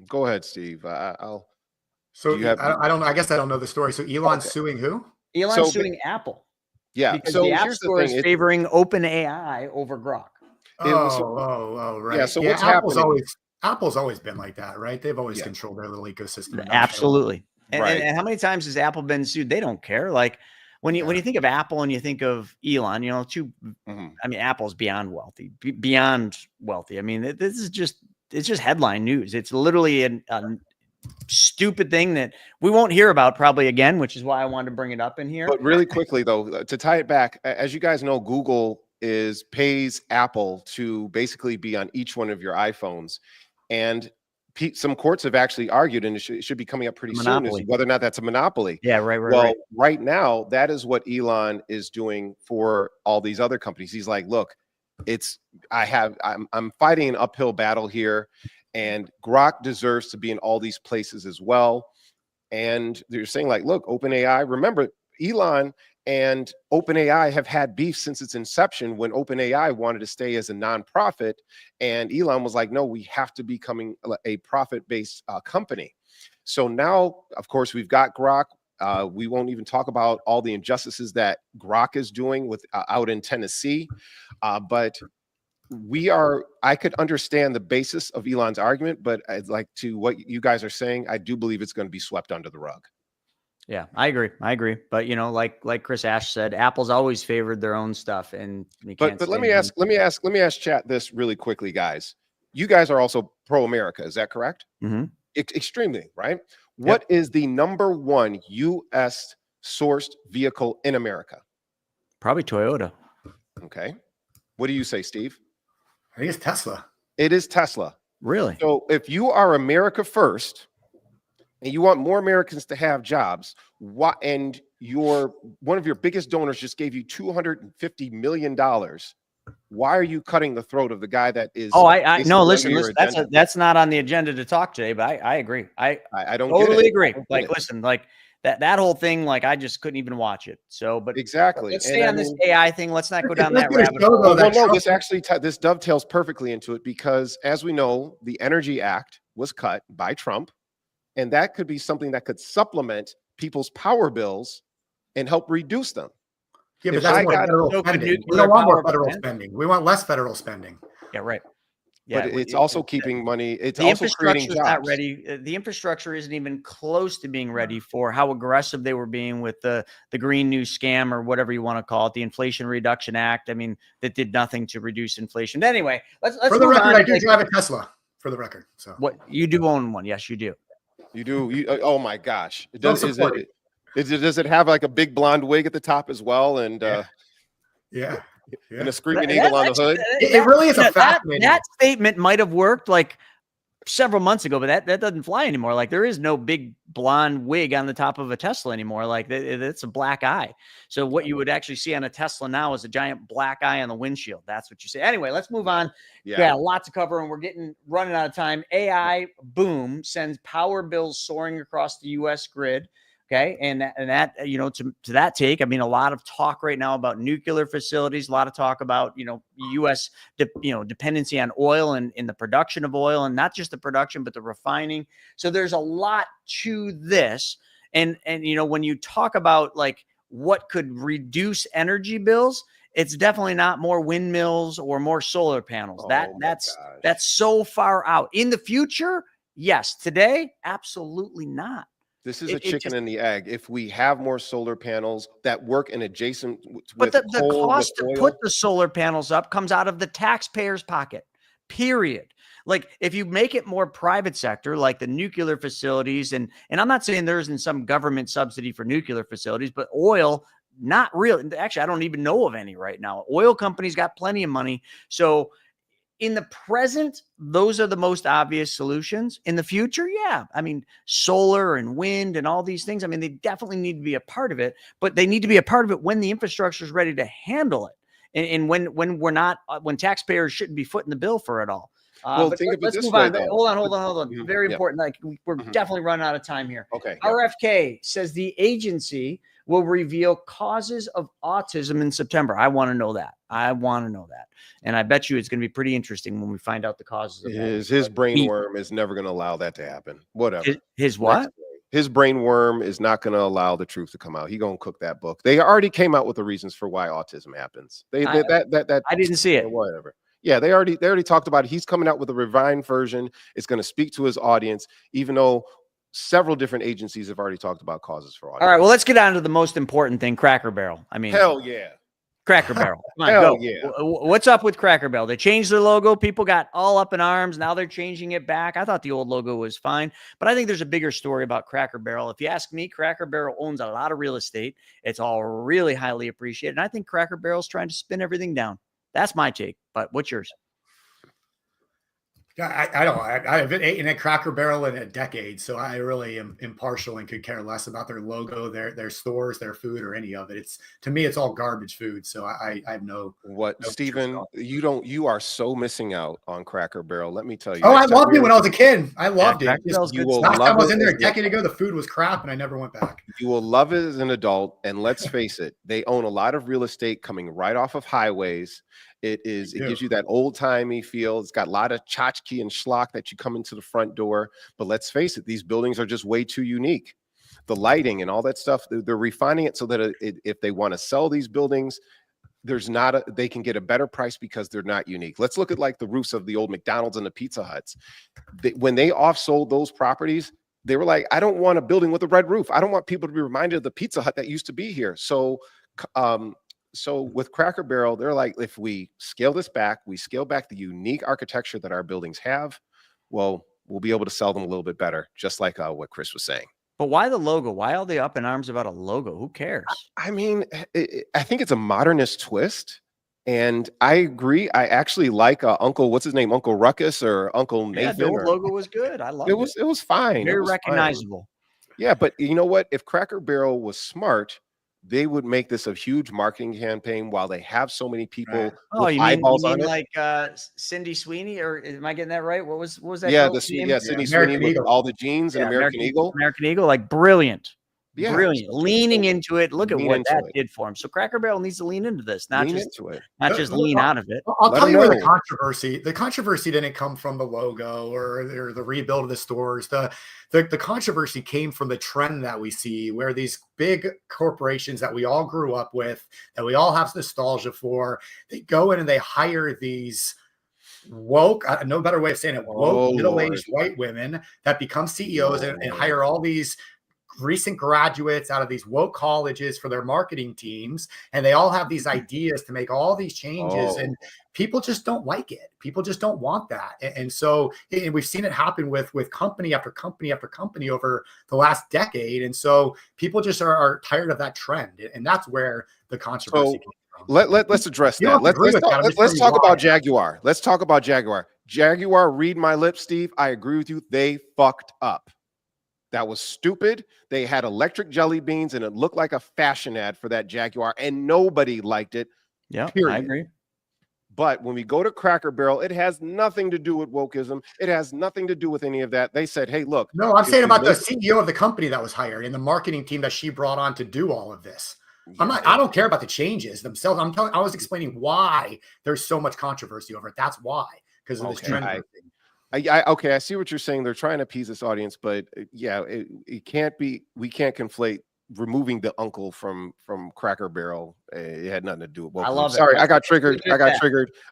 Go ahead, Steve. I'll. So I don't. I guess I don't know the story. So Elon's suing who? Elon's suing Apple. Yeah. Because so the App here's Store the thing. is favoring OpenAI over Grok. Right. Yeah. So yeah, what's happening? Apple's always been like that, right? They've always controlled their little ecosystem. Absolutely. Right. And how many times has Apple been sued? They don't care. Like when you think of Apple and you think of Elon, I mean, Apple's beyond wealthy. I mean, it's just headline news. It's literally a stupid thing that we won't hear about probably again, which is why I wanted to bring it up in here. But really quickly though, to tie it back, as you guys know, Google pays Apple to basically be on each one of your iPhones, and some courts have actually argued, and it should be coming up pretty soon, is whether or not that's a monopoly. Yeah, right. Well, right now, that is what Elon is doing for all these other companies. He's like, look, I'm fighting an uphill battle here, and Grok deserves to be in all these places as well. And they're saying, like, look, OpenAI, remember, Elon and OpenAI have had beef since its inception, when OpenAI wanted to stay as a nonprofit, and Elon was like, no, we have to becoming a profit-based company. So now, of course, we've got Grok. We won't even talk about all the injustices that Grok is doing with out in Tennessee. But I could understand the basis of Elon's argument, but I'd like to what you guys are saying, I do believe it's going to be swept under the rug. Yeah, I agree. But like Chris Ash said, Apple's always favored their own stuff, and but let me ask chat this really quickly, guys. You guys are also pro-America, is that correct? Mm-hmm. Extremely, right? What is the number one U.S. sourced vehicle in America? Probably Toyota. Okay. What do you say, Steve? I think it's Tesla. It is Tesla. Really? So if you are America first, and you want more Americans to have jobs, and one of your biggest donors just gave you $250 million, why are you cutting the throat of the guy that is? Oh, I no, listen, that's not on the agenda to talk today, but I agree. I don't totally agree. Like, listen, like that whole thing, like I just couldn't even watch it. So, but exactly. Let's stay on this AI thing. Let's not go down that rabbit hole. Well, no, this dovetails perfectly into it, because as we know, the Energy Act was cut by Trump. And that could be something that could supplement people's power bills and help reduce them. Yeah, but that's more federal spending. We don't want more federal spending. We want less federal spending. Yeah, right. Yeah, but it's also keeping money. It's the also creating jobs. Not ready. The infrastructure isn't even close to being ready for how aggressive they were being with the Green New Scam, or whatever you want to call it, the Inflation Reduction Act. I mean, that did nothing to reduce inflation. But anyway, let's for the record, I do drive a Tesla. For the record, so what you do own one? Yes, you do. You do. Oh my gosh! Does it have like a big blonde wig at the top as well? And yeah. And a screaming eagle on the hood. It really is a fascinating. That statement might have worked like several months ago, but that doesn't fly anymore. Like, there is no big blonde wig on the top of a Tesla anymore. Like, it's a black eye. So what you would actually see on a Tesla now is a giant black eye on the windshield. That's what you say. Anyway, let's move on. Yeah, lots to cover, and we're running out of time. AI boom sends power bills soaring across the U.S. grid. Okay. And that, to that take, I mean, a lot of talk right now about nuclear facilities, a lot of talk about, U.S. dependency on oil and in the production of oil, and not just the production, but the refining. So there's a lot to this. And when you talk about like what could reduce energy bills, it's definitely not more windmills or more solar panels. That's so far out in the future. Yes. Today, absolutely not. This is a chicken and the egg. If we have more solar panels that work in adjacent, but the cost to put the solar panels up comes out of the taxpayer's pocket. period. Like if you make it more private sector, like the nuclear facilities, and I'm not saying there isn't some government subsidy for nuclear facilities, but oil, not real. Actually, I don't even know of any right now. Oil companies got plenty of money. So in the present, those are the most obvious solutions. In the future, yeah. I mean, solar and wind and all these things, I mean, they definitely need to be a part of it, but they need to be a part of it when the infrastructure is ready to handle it. And when we're not, when taxpayers shouldn't be footing the bill for it all. Well, But think of it let's this move way, on. though. Hold on. Very Yeah. important. Like we're definitely running out of time here. Okay. RFK says the agency will reveal causes of autism in September. I want to know that. And I bet you it's going to be pretty interesting when we find out the causes of that. His brain worm is never going to allow that to happen. Whatever. His what? His brain worm is not going to allow the truth to come out. He going to cook that book. They already came out with the reasons for why autism happens. I didn't see it. Whatever. Yeah, they already talked about it. He's coming out with a refined version. It's going to speak to his audience, even though several different agencies have already talked about causes for autism. All right, well, let's get on to the most important thing, Cracker Barrel. I mean, hell yeah. Cracker Barrel. Come on, Hell go. yeah. What's up with Cracker Barrel? They changed their logo. People got all up in arms. Now they're changing it back. I thought the old logo was fine, but I think there's a bigger story about Cracker Barrel. If you ask me, Cracker Barrel owns a lot of real estate. It's all really highly appreciated. And I think Cracker Barrel's trying to spin everything down. That's my take, but what's yours? I haven't eaten at Cracker Barrel in a decade, so I really am impartial and could care less about their logo, their stores, their food, or any of it. It's, to me, it's all garbage food. So I have no. Stephen, you are so missing out on Cracker Barrel. Let me tell you. Oh, I loved it when I was a kid. I loved it. You will Last love time I was it in there as a decade ago, the food was crap, and I never went back. You will love it as an adult, and let's face it, they own a lot of real estate coming right off of highways. It gives you that old-timey feel. It's got a lot of tchotchke and schlock that you come into the front door. But let's face it, these buildings are just way too unique. The lighting and all that stuff, they're refining it so that if they want to sell these buildings, they can get a better price because they're not unique. Let's look at like the roofs of the old McDonald's and the Pizza Huts. When they off-sold those properties, they were like, I don't want a building with a red roof. I don't want people to be reminded of the Pizza Hut that used to be here. So with Cracker Barrel, they're like, if we scale this back, we scale back the unique architecture that our buildings have, well, we'll be able to sell them a little bit better, just like what Chris was saying. But why the logo? Why are they up in arms about a logo? Who cares? I mean, I think it's a modernist twist. And I agree. I actually like Uncle, what's his name? Uncle Ruckus or Uncle Nathan. Yeah, the old logo was good. I loved it. It was fine. Very recognizable. Fine. Yeah, but you know what? If Cracker Barrel was smart, they would make this a huge marketing campaign while they have so many people. Oh, with you eyeballs mean on it. like Cindy Sweeney, or am I getting that right? What was that? Yeah, girl's name? Sydney Sweeney with all the jeans and American Eagle. American Eagle, like brilliant. Yeah, brilliant. Leaning into it. Look at lean what into that it. did for him. So Cracker Barrel needs to lean into this, not Lean just into it. not just lean out of it. I'll tell you where the controversy didn't come from the logo or the rebuild of the stores. The controversy came from the trend that we see, where these big corporations that we all grew up with, that we all have nostalgia for, they go in and they hire these woke, no better way of saying it, woke middle-aged white women that become CEOs and hire all these recent graduates out of these woke colleges for their marketing teams, and they all have these ideas to make all these changes, and people just don't like it. People just don't want that, and so we've seen it happen with company after company after company over the last decade, and so people just are tired of that trend, and that's where the controversy came from. Let's address that. Let's talk about Jaguar. Let's talk about Jaguar. Jaguar, read my lips, Steve. I agree with you. They fucked up. That was stupid. They had electric jelly beans, and it looked like a fashion ad for that Jaguar, and nobody liked it. Yeah, period. I agree. But when we go to Cracker Barrel, it has nothing to do with wokeism. It has nothing to do with any of that. They said, hey, look. No, I'm saying about the CEO of the company that was hired and the marketing team that she brought on to do all of this. I don't care about the changes themselves. I was explaining why there's so much controversy over it. That's why, because of this trend. Okay, I see what you're saying. They're trying to appease this audience, but yeah, it can't be. We can't conflate removing the uncle from Cracker Barrel. It had nothing to do with. I love it. Sorry, I got triggered.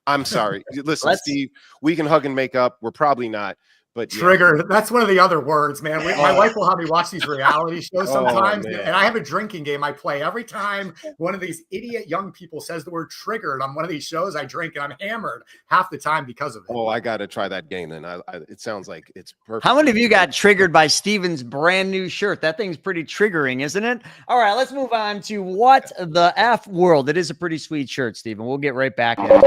I'm sorry. Listen, Steve, we can hug and make up. We're probably not, But yeah. Trigger. That's one of the other words, man. My wife will have me watch these reality shows sometimes, and I have a drinking game I play every time one of these idiot young people says the word triggered on one of these shows. I drink and I'm hammered half the time because of it. Oh, I got to try that game then. It sounds like it's perfect. How many of you got triggered by Steven's brand new shirt? That thing's pretty triggering, isn't it? All right, let's move on to What the F World. It is a pretty sweet shirt, Steven. We'll get right back at it.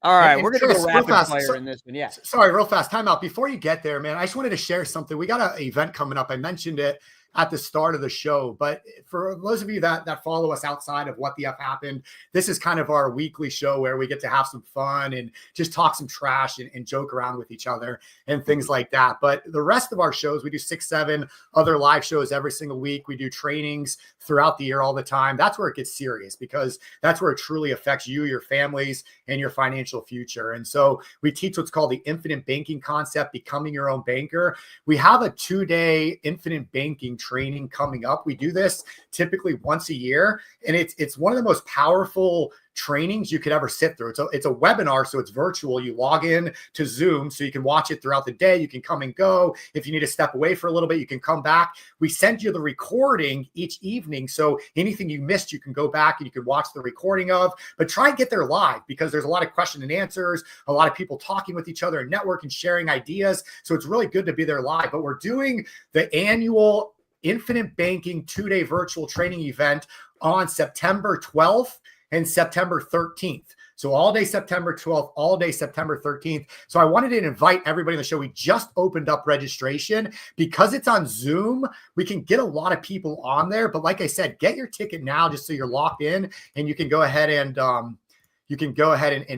All right, we're going to go rapid fire in this one. Yeah. Sorry, real fast. Time out. Before you get there, man, I just wanted to share something. We got an event coming up. I mentioned it at the start of the show, but for those of you that follow us outside of What the F Happened, this is kind of our weekly show where we get to have some fun and just talk some trash and joke around with each other and things like that. But the rest of our shows, we do 6, 7 other live shows every single week. We do trainings throughout the year all the time. That's where it gets serious, because that's where it truly affects you, your families, and your financial future. And so we teach what's called the infinite banking concept, becoming your own banker. We have a 2-day infinite banking training coming up. We do this typically once a year, and it's one of the most powerful trainings you could ever sit through. It's a webinar, so it's virtual. You log in to Zoom, so you can watch it throughout the day. You can come and go. If you need to step away for a little bit, you can come back. We send you the recording each evening, so anything you missed, you can go back and you can watch the recording of. But try and get there live, because there's a lot of question and answers, a lot of people talking with each other and networking, sharing ideas. So it's really good to be there live. But we're doing the annual Infinite Banking 2-day virtual training event on September 12th and September 13th. So all day September 12th, all day September 13th. So I wanted to invite everybody in the show. We just opened up registration. Because it's on Zoom, we can get a lot of people on there. But like I said, get your ticket now just so you're locked in, and you can go ahead and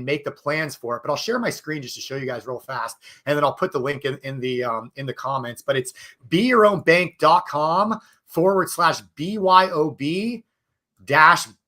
make the plans for it. But I'll share my screen just to show you guys real fast, and then I'll put the link in the comments. But it's beyourownbank.com/BYOB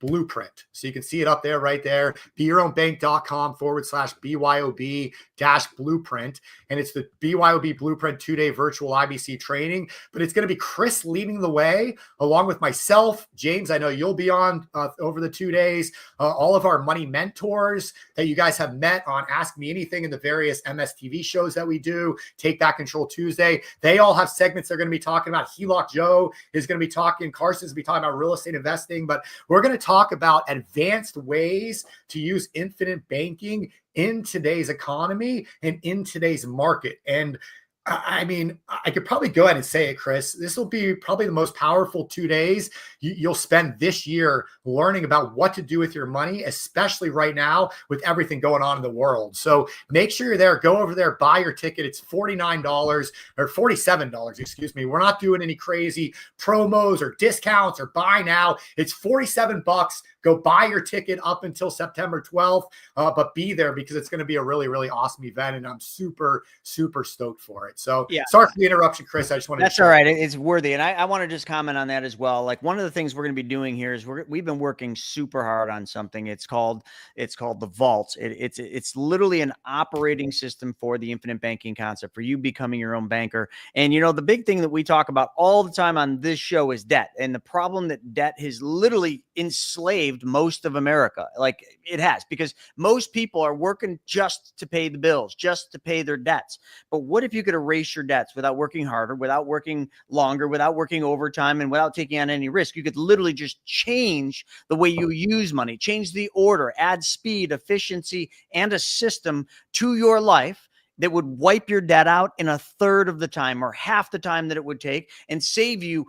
blueprint. So you can see it up there, right there, beyourownbank.com/BYOB-blueprint. And it's the BYOB Blueprint 2-day virtual IBC training. But it's going to be Chris leading the way, along with myself. James, I know you'll be on over the 2 days. All of our money mentors that you guys have met on Ask Me Anything and the various MSTV shows that we do, Take Back Control Tuesday. They all have segments they're going to be talking about. HELOC Joe is going to be talking. Carson's going to be talking about real estate investing. But we're going to talk about advanced ways to use infinite banking in today's economy and in today's market. And I mean, I could probably go ahead and say it, Chris. This will be probably the most powerful 2 days you'll spend this year learning about what to do with your money, especially right now with everything going on in the world. So make sure you're there. Go over there, buy your ticket. It's $49 or $47, excuse me. We're not doing any crazy promos or discounts or buy now. It's $47. Go buy your ticket up until September 12th, but be there, because it's going to be a really, really awesome event, and I'm super, super stoked for it. So yeah, sorry for the interruption, Chris. I just wanted That's all right. It's worthy. And I want to just comment on that as well. Like, one of the things we're going to be doing here is we've been working super hard on something. It's called the Vault. It's literally an operating system for the infinite banking concept, for you becoming your own banker. And, you know, the big thing that we talk about all the time on this show is debt, and the problem that debt has literally enslaved most of America. Like, it has, because most people are working just to pay the bills, just to pay their debts. But what if you could erase your debts without working harder, without working longer, without working overtime, and without taking on any risk? You could literally just change the way you use money, change the order, add speed, efficiency, and a system to your life that would wipe your debt out in a third of the time or half the time that it would take, and save you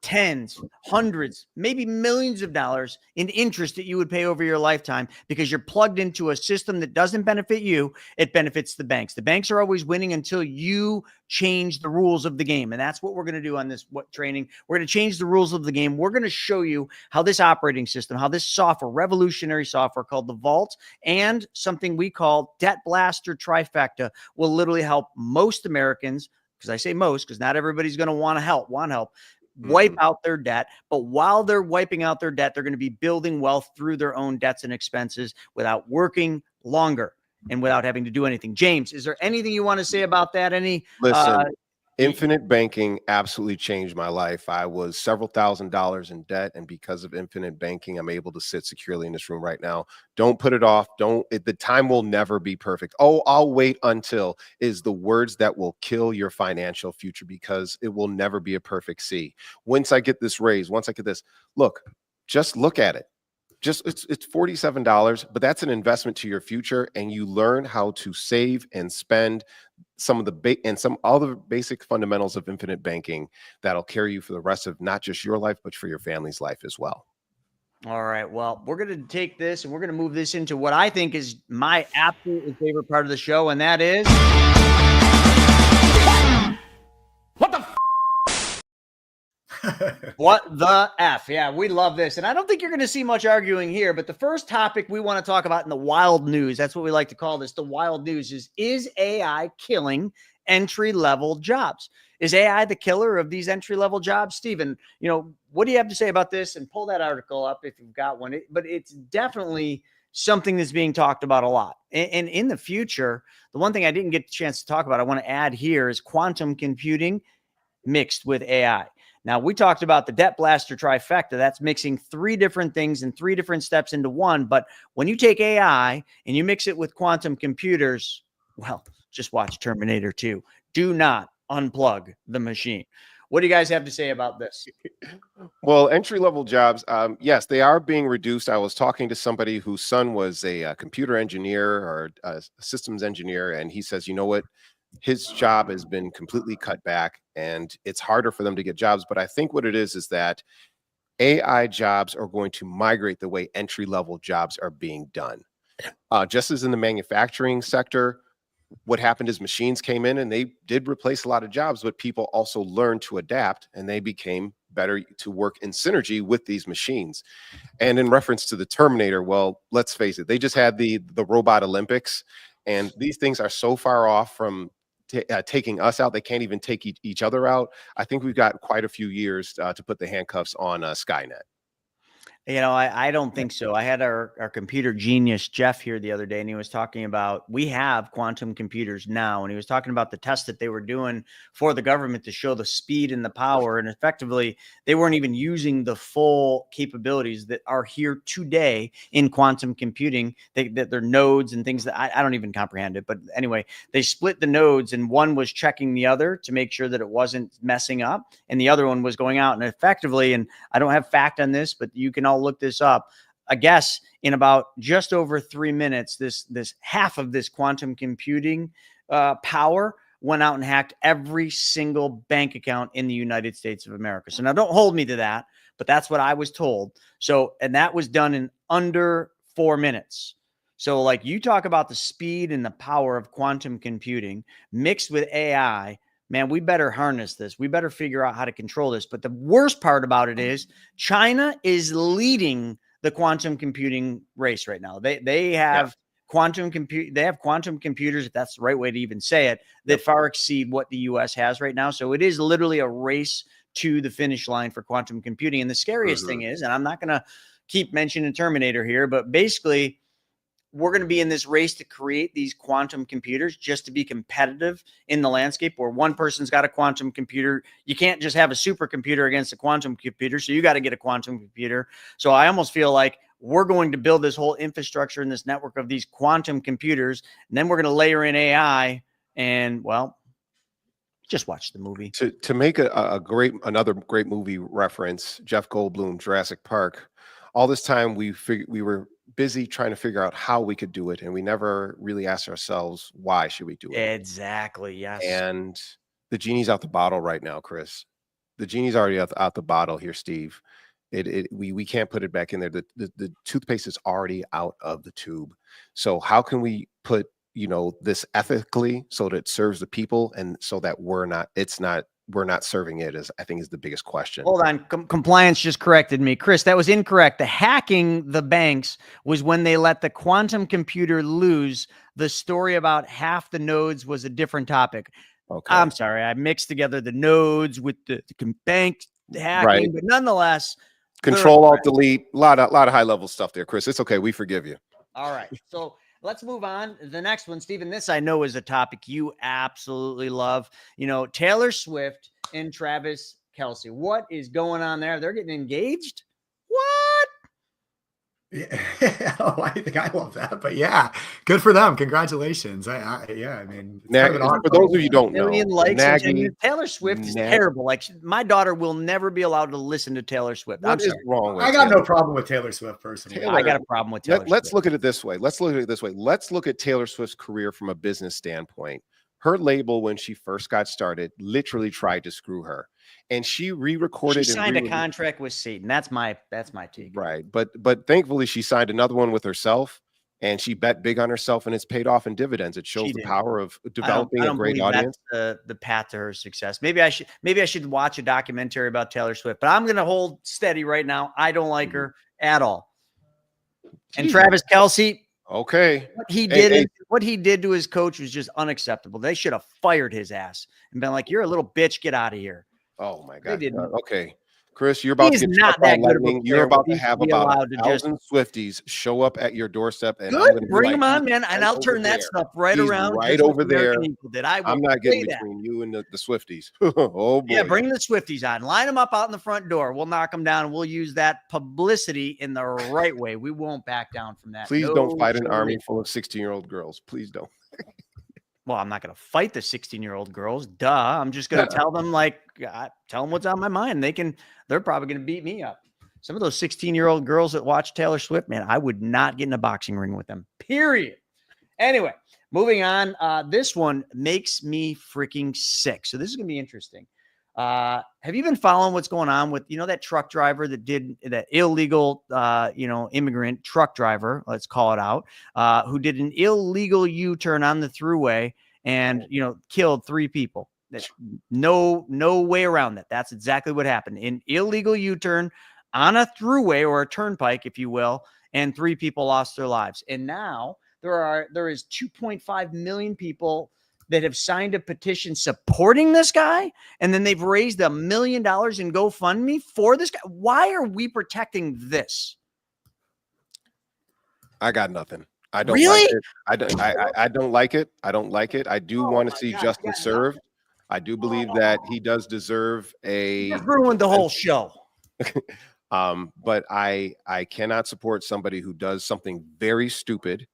tens, hundreds, maybe millions of dollars in interest that you would pay over your lifetime, because you're plugged into a system that doesn't benefit you. It benefits the banks. The banks are always winning until you change the rules of the game. And that's what we're going to do on this training. We're going to change the rules of the game. We're going to show you how this operating system, how this software, revolutionary software called the Vault, and something we call Debt Blaster Trifecta, will literally help most Americans, because I say most, because not everybody's going to want help, wipe out their debt. But while they're wiping out their debt, they're going to be building wealth through their own debts and expenses without working longer and without having to do anything. James, is there anything you want to say about that? Listen, Infinite banking absolutely changed my life. I was several $1,000s in debt, and because of infinite banking, I'm able to sit securely in this room right now. Don't put it off. The time will never be perfect. Oh, I'll wait until is the words that will kill your financial future, because it will never be a perfect C. Once I get this raise, once I get this, just look at it. It's $47, but that's an investment to your future, and you learn how to save and spend some of the some other basic fundamentals of infinite banking that'll carry you for the rest of not just your life, but for your family's life as well. All right. Well, we're going to take this and we're going to move this into what I think is my absolutely favorite part of the show, and that is what the F? Yeah, we love this. And I don't think you're going to see much arguing here, but the first topic we want to talk about in the wild news, that's what we like to call this, the wild news, is AI killing entry-level jobs? Is AI the killer of these entry-level jobs? Stephen, what do you have to say about this? And pull that article up if you've got one. But it's definitely something that's being talked about a lot. And in the future, the one thing I didn't get a chance to talk about, I want to add here, is quantum computing mixed with AI. Now, we talked about the debt blaster trifecta. That's mixing three different things and three different steps into one. But when you take AI and you mix it with quantum computers, well, just watch Terminator 2. Do not unplug the machine. What do you guys have to say about this? Well, entry-level jobs, yes, they are being reduced. I was talking to somebody whose son was a computer engineer or a systems engineer, and he says, you know what? His job has been completely cut back, and it's harder for them to get jobs. But I think what it is that AI jobs are going to migrate the way entry-level jobs are being done. Just as in the manufacturing sector, what happened is machines came in and they did replace a lot of jobs, but people also learned to adapt and they became better to work in synergy with these machines. And in reference to the Terminator, well, let's face it, they just had the robot Olympics, and these things are so far off from taking us out, they can't even take each other out. I think we've got quite a few years to put the handcuffs on Skynet. I don't think so. I had our computer genius, Jeff, here the other day, and he was talking about, we have quantum computers now, and he was talking about the test that they were doing for the government to show the speed and the power, and effectively, they weren't even using the full capabilities that are here today in quantum computing. That they're nodes and things that I don't even comprehend it. But anyway, they split the nodes, and one was checking the other to make sure that it wasn't messing up, and the other one was going out. And effectively, and I don't have fact on this, but you can all look this up. I guess in about just over 3 minutes, this half of this quantum computing power went out and hacked every single bank account in the United States of America. So now don't hold me to that, but that's what I was told. So, and that was done in under 4 minutes. So like, you talk about the speed and the power of quantum computing mixed with AI, man, we better harness this. We better figure out how to control this. But the worst part about it is China is leading the quantum computing race right now. They have quantum computers, if that's the right way to even say it, that far exceed what the US has right now. So it is literally a race to the finish line for quantum computing. And the scariest thing is, and I'm not going to keep mentioning Terminator here, but basically, we're going to be in this race to create these quantum computers just to be competitive in the landscape where one person's got a quantum computer. You can't just have a supercomputer against a quantum computer. So you got to get a quantum computer. So I almost feel like we're going to build this whole infrastructure and this network of these quantum computers. And then we're going to layer in AI, and well, just watch the movie. To make another great movie reference, Jeff Goldblum, Jurassic Park. All this time we were busy trying to figure out how we could do it, and we never really asked ourselves, why should we do it? Exactly. Yes. And the genie's out the bottle right now, Chris. The genie's already out the bottle here, Steve. We can't put it back in there. The toothpaste is already out of the tube. So how can we put this ethically so that it serves the people, and so that we're not serving it, I think is the biggest question. Hold on. Compliance just corrected me. Chris, that was incorrect. The hacking the banks was when they let the quantum computer lose. The story about half the nodes was a different topic. Okay. I'm sorry. I mixed together the nodes with the bank hacking, right. But nonetheless. Control, Alt, Delete, a lot of high level stuff there, Chris. It's okay. We forgive you. All right. So Let's move on. The next one, Stephen, this I know is a topic you absolutely love. Taylor Swift and Travis Kelce. What is going on there? They're getting engaged? What? Yeah. Oh, I think I love that. But yeah, good for them. Congratulations. I mean, For those of you who don't know, Taylor Swift is terrible. Like, my daughter will never be allowed to listen to Taylor Swift. What is wrong with I got no problem with Taylor Swift personally. I got a problem with Taylor Swift. Let's look at it this way. Let's look at Taylor Swift's career from a business standpoint. Her label, when she first got started, literally tried to screw her, and she re-recorded. She signed a contract with Satan. That's my take. Right, but thankfully she signed another one with herself, and she bet big on herself, and it's paid off in dividends. It shows the power of developing a great audience. That's the path to her success. Maybe I should watch a documentary about Taylor Swift, but I'm going to hold steady right now. I don't like her at all. And Travis Kelce. Okay. What he did to his coach was just unacceptable. They should have fired his ass and been like, "You're a little bitch. Get out of here." Oh my God. Okay. Chris, you're about to get not that good of a You're about to player. have He's about allowed 1,000 Swifties show up at your doorstep, and Good. Bring them on, man, and I'll turn that stuff right around. Right just like over there. American Eagle did. I'm not getting between you and the Swifties. Oh boy. Yeah, bring the Swifties on. Line them up out in the front door. We'll knock them down, and we'll use that publicity in the right way. We won't back down from that. Please don't fight an army full of 16-year-old girls. Please don't. Well, I'm not going to fight the 16-year-old girls. Duh. I'm just going to tell them, tell them what's on my mind. They're probably going to beat me up. Some of those 16-year-old girls that watch Taylor Swift, man, I would not get in a boxing ring with them, period. Anyway, moving on. This one makes me freaking sick. So this is going to be interesting. Have you been following what's going on with, that truck driver that did that illegal, immigrant truck driver, let's call it out, who did an illegal U-turn on the thruway and, killed 3 people. No way around that. That's exactly what happened. An illegal U-turn on a thruway or a turnpike, if you will, and 3 people lost their lives. And now there is 2.5 million people that have signed a petition supporting this guy, and then they've raised $1 million in GoFundMe for this guy. Why are we protecting this? I got nothing. I don't really? like it. I don't like it. I don't like it. I do want to see justice served. I do believe that he does deserve You ruined the whole show. But I cannot support somebody who does something very stupid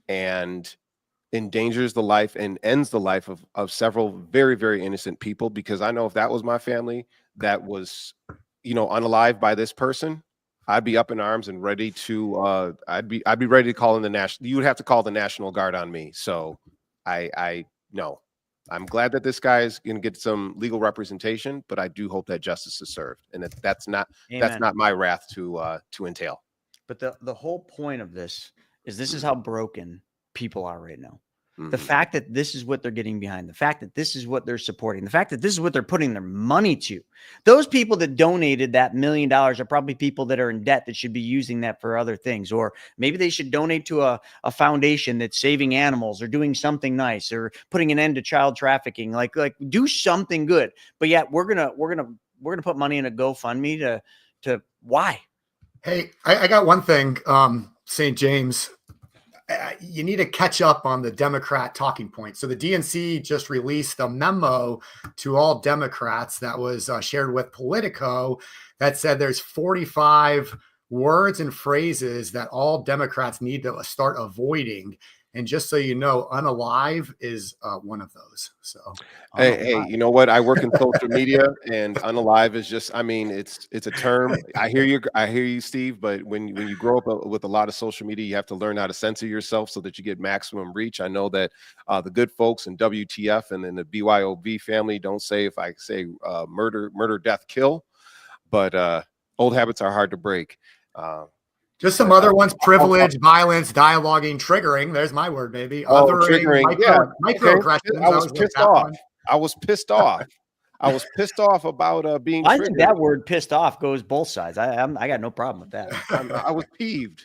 and endangers the life and ends the life of several very, very innocent people, because I know if that was my family that was, unalive by this person, I'd be up in arms and ready to I'd be ready to call in the national. You would have to call the National Guard on me. So no. I'm glad that this guy is going to get some legal representation, but I do hope that justice is served, and that's not my wrath to entail. But the whole point of this is how broken people are right now. The fact that this is what they're getting behind, the fact that this is what they're supporting, the fact that this is what they're putting their money to. Those people that donated that $1 million are probably people that are in debt that should be using that for other things. Or maybe they should donate to a foundation that's saving animals or doing something nice or putting an end to child trafficking. Like do something good. But yet we're gonna put money in a GoFundMe to why? Hey, I got one thing, St. James. You need to catch up on the Democrat talking points. So the DNC just released a memo to all Democrats that was shared with Politico that said there's 45 words and phrases that all Democrats need to start avoiding. And just so you know, unalive is one of those. So, hey, you know what? I work in social media, and unalive is just, it's a term. I hear you, Steve. But when you grow up with a lot of social media, you have to learn how to censor yourself so that you get maximum reach. I know that the good folks in WTF and in the BYOB family don't say, if I say murder, death, kill, but old habits are hard to break. Just some other ones: privilege, violence, dialoguing, triggering. There's my word, baby. Triggering. Microaggressions. I was pissed off. I was pissed off about being. I think that word "pissed off" goes both sides. I got no problem with that. I was peeved.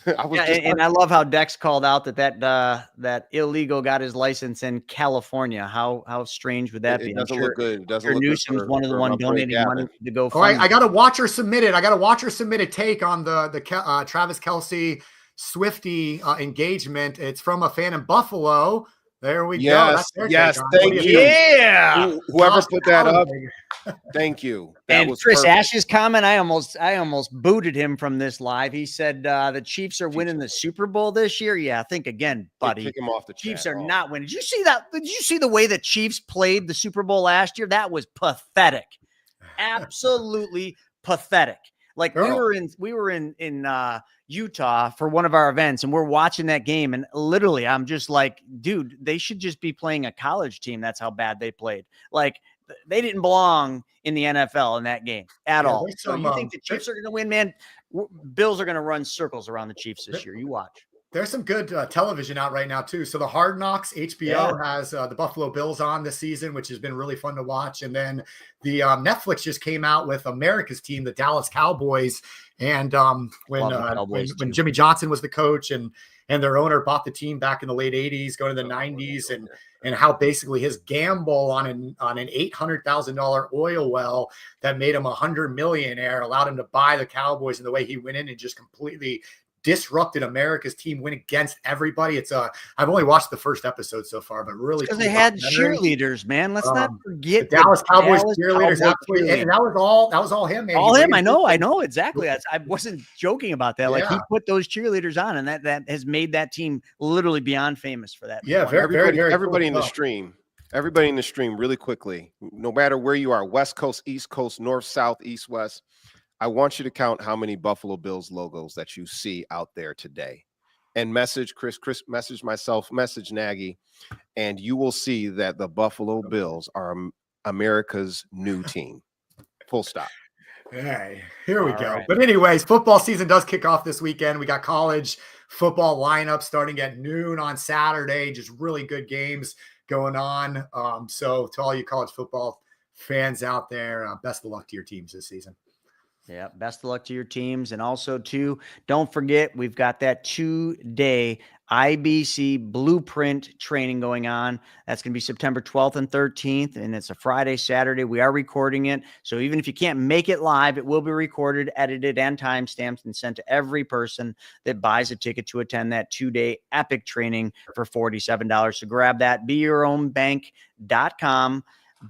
I love how Dex called out that illegal got his license in California. How strange would that be? It doesn't look good. It doesn't look Newsom's good one of the ones donating money to go. I got a watcher submitted. I got a watcher submitted take on the Travis Kelce Swiftie engagement. It's from a fan in Buffalo. There we go. Yes, That's their yes, take on it. thank What do you. Yeah. Whoever Josh put that up, Allen. thank you. That And was Chris perfect. Ash's comment, I almost booted him from this live. He said the Chiefs are winning the Super Bowl this year. Yeah, think again, buddy. Kick him off the Chiefs chat. are not winning. Did you see that? Did you see the way the Chiefs played the Super Bowl last year? That was pathetic. Absolutely pathetic. Like we were in Utah for one of our events, and we're watching that game, and literally I'm just like, dude, they should just be playing a college team. That's how bad they played. Like they didn't belong in the NFL in that game at all. So you think the Chiefs are going to win, man? Bills are going to run circles around the Chiefs this year. You watch. There's some good television out right now too. So the Hard Knocks HBO has the Buffalo Bills on this season, which has been really fun to watch. And then the Netflix just came out with America's team, the Dallas Cowboys. And when Jimmy Johnson was the coach and their owner bought the team back in the late 80s, going to the 90s, and how basically his gamble on an $800,000 oil well that made him $100 millionaire allowed him to buy the Cowboys, and the way he went in and just completely disrupted America's team, win against everybody. It's I've only watched the first episode so far, but really because they had cheerleaders, man. Let's not forget the Dallas Cowboys cheerleaders. Absolutely, and that was all him, man. All him. I know exactly. I wasn't joking about that. Like he put those cheerleaders on, and that has made that team literally beyond famous for that. Yeah, everybody in the stream. Everybody in the stream, really quickly, no matter where you are, West Coast, East Coast, North, South, East, West, I want you to count how many Buffalo Bills logos that you see out there today. And message Chris, message myself, message Nagy, and you will see that the Buffalo Bills are America's new team. Full stop. All right, here we go. Right. But anyways, football season does kick off this weekend. We got college football lineup starting at noon on Saturday. Just really good games going on. So to all you college football fans out there, best of luck to your teams this season. Yeah, best of luck to your teams. And also, too, don't forget, we've got that 2-day IBC blueprint training going on. That's going to be September 12th and 13th, and it's a Friday, Saturday. We are recording it. So even if you can't make it live, it will be recorded, edited, and timestamped and sent to every person that buys a ticket to attend that 2-day epic training for $47. So grab that, beyourownbank.com,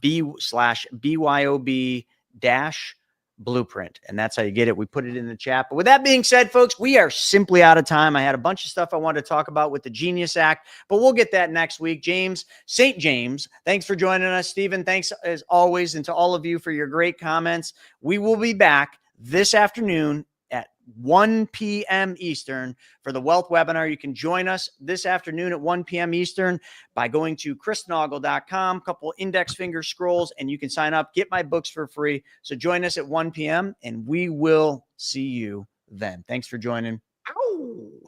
/BYOB- blueprint, and that's how you get it. We put it in the chat. But with that being said, folks, we are simply out of time. I had a bunch of stuff I wanted to talk about with the Genius Act, but we'll get that next week. St. James, thanks for joining us. Stephen, thanks as always, and to all of you for your great comments. We will be back this afternoon at 1 p.m. Eastern for the Wealth Webinar. You can join us this afternoon at 1 p.m. Eastern by going to chrisnaugle.com, a couple index finger scrolls, and you can sign up, get my books for free. So join us at 1 p.m. and we will see you then. Thanks for joining. Ow.